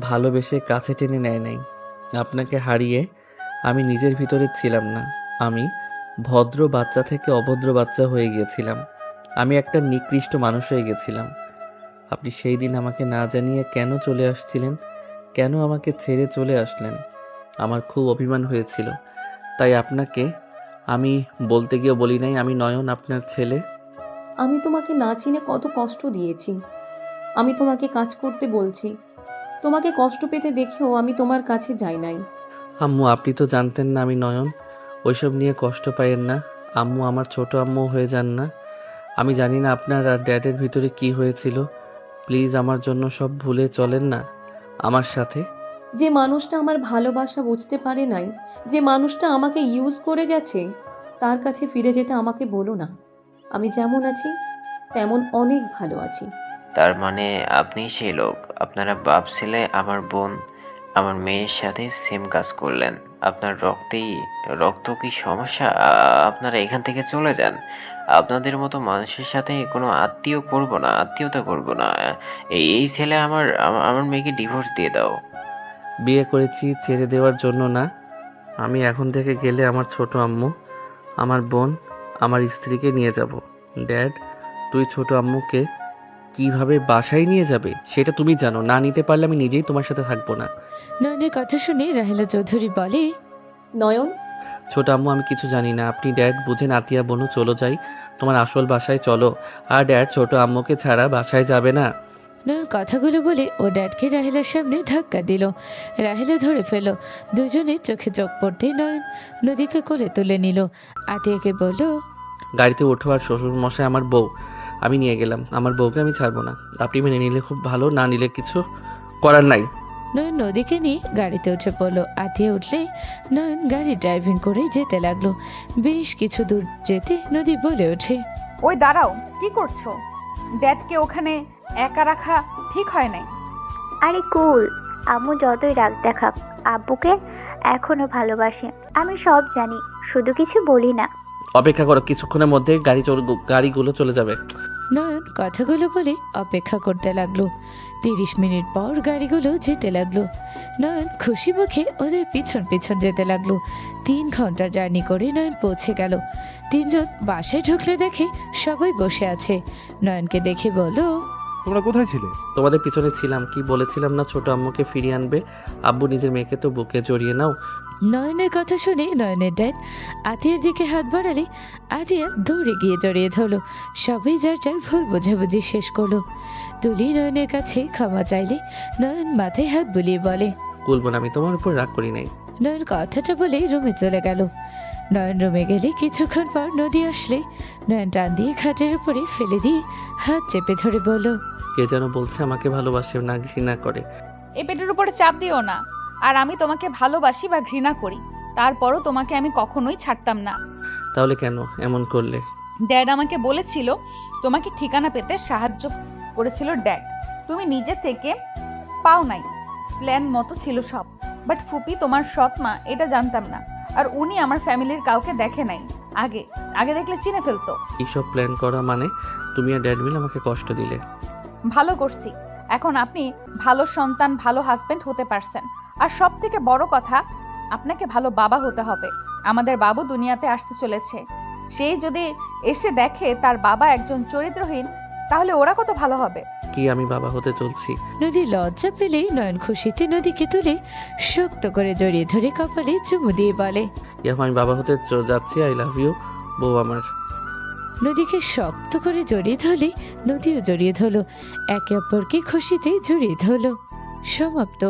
ভালোবেসে কাছে টেনে নেয় নাই। আপনাকে হারিয়ে আমি নিজের ভিতরে ছিলাম না। আমি ভদ্র বাচ্চা থেকে অভদ্র বাচ্চা হয়ে গিয়েছিলাম। আমি একটা নিকৃষ্ট মানুষ হয়ে গেছিলাম। আপনি সেই দিন আমাকে না জানিয়ে কেন চলে আসছিলেন? কেন আমাকে ছেড়ে চলে আসলেন? আমার খুব অভিমান হয়েছিল, তাই আপনাকে আমি বলতে গিয়ে বলি নাই আমি নয়ন, আপনার ছেলে। আমি তোমাকে না চিনে কত কষ্ট দিয়েছি। আমি তোমাকে কাজ করতে বলছি, তোমাকে কষ্ট পেতে দেখেও আমি তোমার কাছে যাই নাই। আম্মু, আপনি তো জানতেন না আমি নয়ন। ওইসব নিয়ে কষ্ট পাইয়েন না আম্মু, আমার ছোট আম্মু হয়ে যান না। আমি জানি না আপনার আর ড্যাডের ভিতরে কি হয়েছিল। প্লিজ আমার জন্য সব ভুলে চলেন না আমার সাথে। যে মানুষটা আমার ভালোবাসা বুঝতে পারে নাই, যে মানুষটা আমাকে ইউজ করে গেছে, তার কাছে ফিরে যেতে আমাকে বলো না। আমি যেমন আছি তেমন অনেক ভালো আছি। তার মানে আপনি সেই লোক? আপনারা বাপ ছেলে আমার বোন আমার মেয়ের সাথে সেম কাজ করলেন। আপনার রক্ত কি সমস্যা? আপনারা এখান থেকে চলে যান। আপনাদের মতো মানুষের সাথে কোনো আত্মীয়তা করব না। এই ছেলে আমার মেয়েকে ডিভোর্স দিয়ে দাও। বিয়ে করেছি ছেড়ে দেওয়ার জন্য না। আমি এখন থেকে গেলে আমার ছোট আম্মু, আমার বোন, আমার স্ত্রীকে নিয়ে যাব। ড্যাড, তুই ছোট আম্মুকে কিভাবে বাসায় নিয়ে যাবে সেটা তুমি জানো। না নিতে পারলে আমি নিজেই তোমার সাথে থাকবো না। নয়নের কথা শুনে রাহেলা চৌধুরী বলে। নয়ন, ছোট আম্মু, আমি কিছু জানি না। আপনি ড্যাড বুঝেন। আতিয়া বোনও চলো যাই, তোমার আসল বাসায় চলো। আর ড্যাড ছোট আম্মুকে ছাড়া বাসায় যাবে না। নয়ন কথাগুলো বলে ও ড্যাডকে রাহেলার সামনে ধাক্কা দিল। রাহেলা ধরে ফেল। দুজনের চোখে চোখ পড়তে নয়ন নদীকে কোলে তুলে নিল। আতিয়াকে বলল। গাড়িতে ওঠো, আর শ্বশুর মশাই আমার বউ আমি নিয়ে গেলাম। আমার বউকে আমি ছাড়বো না। আপনি মেনে নিলে খুব ভালো, না নিলে কিছু করার নাই। নয়ন নদীকে নিয়ে গাড়িতে উঠে পড়লো। আতিয়া উঠলে নয়ন গাড়ি ড্রাইভিং করে যেতে লাগলো। বেশ কিছু দূর যেতে নদী বলে ওঠে। ওই দাঁড়াও, কি করছো? ড্যাডকে ওখানে একা রাখা ঠিক হয় নাই। আরে কুল, আম্মু যতই রাগ দেখাক আব্বুকে এখনো ভালোবাসে। আমি সব জানি, শুধু কিছু বলি না। অপেক্ষা করো, কিছুক্ষণের মধ্যে গাড়িগুলো চলে যাবে। নয়ন কথাগুলো বলে অপেক্ষা করতে লাগলো। 30 মিনিট পর গাড়িগুলো যেতে লাগলো। নয়ন খুশি মুখে ওদের পিছন পিছন যেতে লাগলো। 3 ঘন্টা জার্নি করে নয়ন পৌঁছে গেল। 3 জন বাসায় ঢুকলে দেখে সবাই বসে আছে। নয়নকে দেখে বলল। তোমরা কোথায় ছিলে? তোমাদের পিছনে ছিলাম। কি বলেছিলাম না ছোট আম্মুকে ফিরিয়ে আনবে? আব্বু নিজের মেয়েকে তো বুকে জড়িয়ে নাও। নয়নের কথা শুনে নয়নের ড্যাড আতিয়ার দিকে হাত বাড়ালে আতিয়া দৌড়ে গিয়ে জড়িয়ে ধরলো। সবাই যার যার ভুল বোঝাবুঝি শেষ করলো। তুলি নয়নের কাছে ক্ষমা চাইলে নয়ন মাথায় হাত বুলিয়ে বলে। বলবো না, আমি তোমার উপর রাগ করি নাই। নয়ন কথাটা বলে রুমে চলে গেল। নয়ন রুমে গেলে কিছুক্ষণ পর নদী আসলে নয়ন টান দিয়ে খাটের উপরে ফেলে দিয়ে হাত চেপে ধরে বলল। কে যেন বলছে আমাকে ভালোবাসে না ঘৃণা করে। এই পেটের উপরে চাপ দিও না। আর আমি তোমাকে ভালোবাসি বা ঘৃণা করি, তারপরও তোমাকে আমি কখনোই ছাড়তাম না। তাহলে কেন এমন করলে? ড্যাড আমাকে বলেছিল তোমাকে ঠিকানা পেতে সাহায্য করেছিল ড্যাড। তুমি নিজে থেকে পাও নাই, প্ল্যান মতো ছিল সব। বাট ফুপি তোমার সৎ মা এটা জানতাম না, আর উনি আমার ফ্যামিলির কাউকে দেখে নাই আগে। আগে দেখলে চিনে ফেলতো। এইসব প্ল্যান করা মানে তুমি আর ড্যাড মিলে আমাকে কষ্ট দিলে। ভালো করছি। এখন আপনি ভালো সন্তান, ভালো হাজবেন্ড হতে পারছেন। আর সব থেকে বড় কথা, আপনাকে ভালো বাবা হতে হবে। আমাদের বাবু দুনিয়াতে আসতে চলেছে, সেই যদি এসে দেখে তার বাবা একজন চরিত্রহীন, তাহলে ওরা কত ভালো হবে। কি আমি বাবা হতে চলছি? নদী লজ্জা পেলেই নয়ন খুশিতে নদীকে তুলে শক্ত করে জড়িয়ে ধরে কপালে চুমু দিয়ে বলে, ইয়াম, আমি বাবা হতে যাচ্ছি। আই লাভ ইউ বউ আমার। নদীকে শক্ত করে জড়িয়ে ধরলে নদীও জড়িয়ে ধরল, একে অপরকে খুশিতে জড়িয়ে ধরল। সমাপ্ত।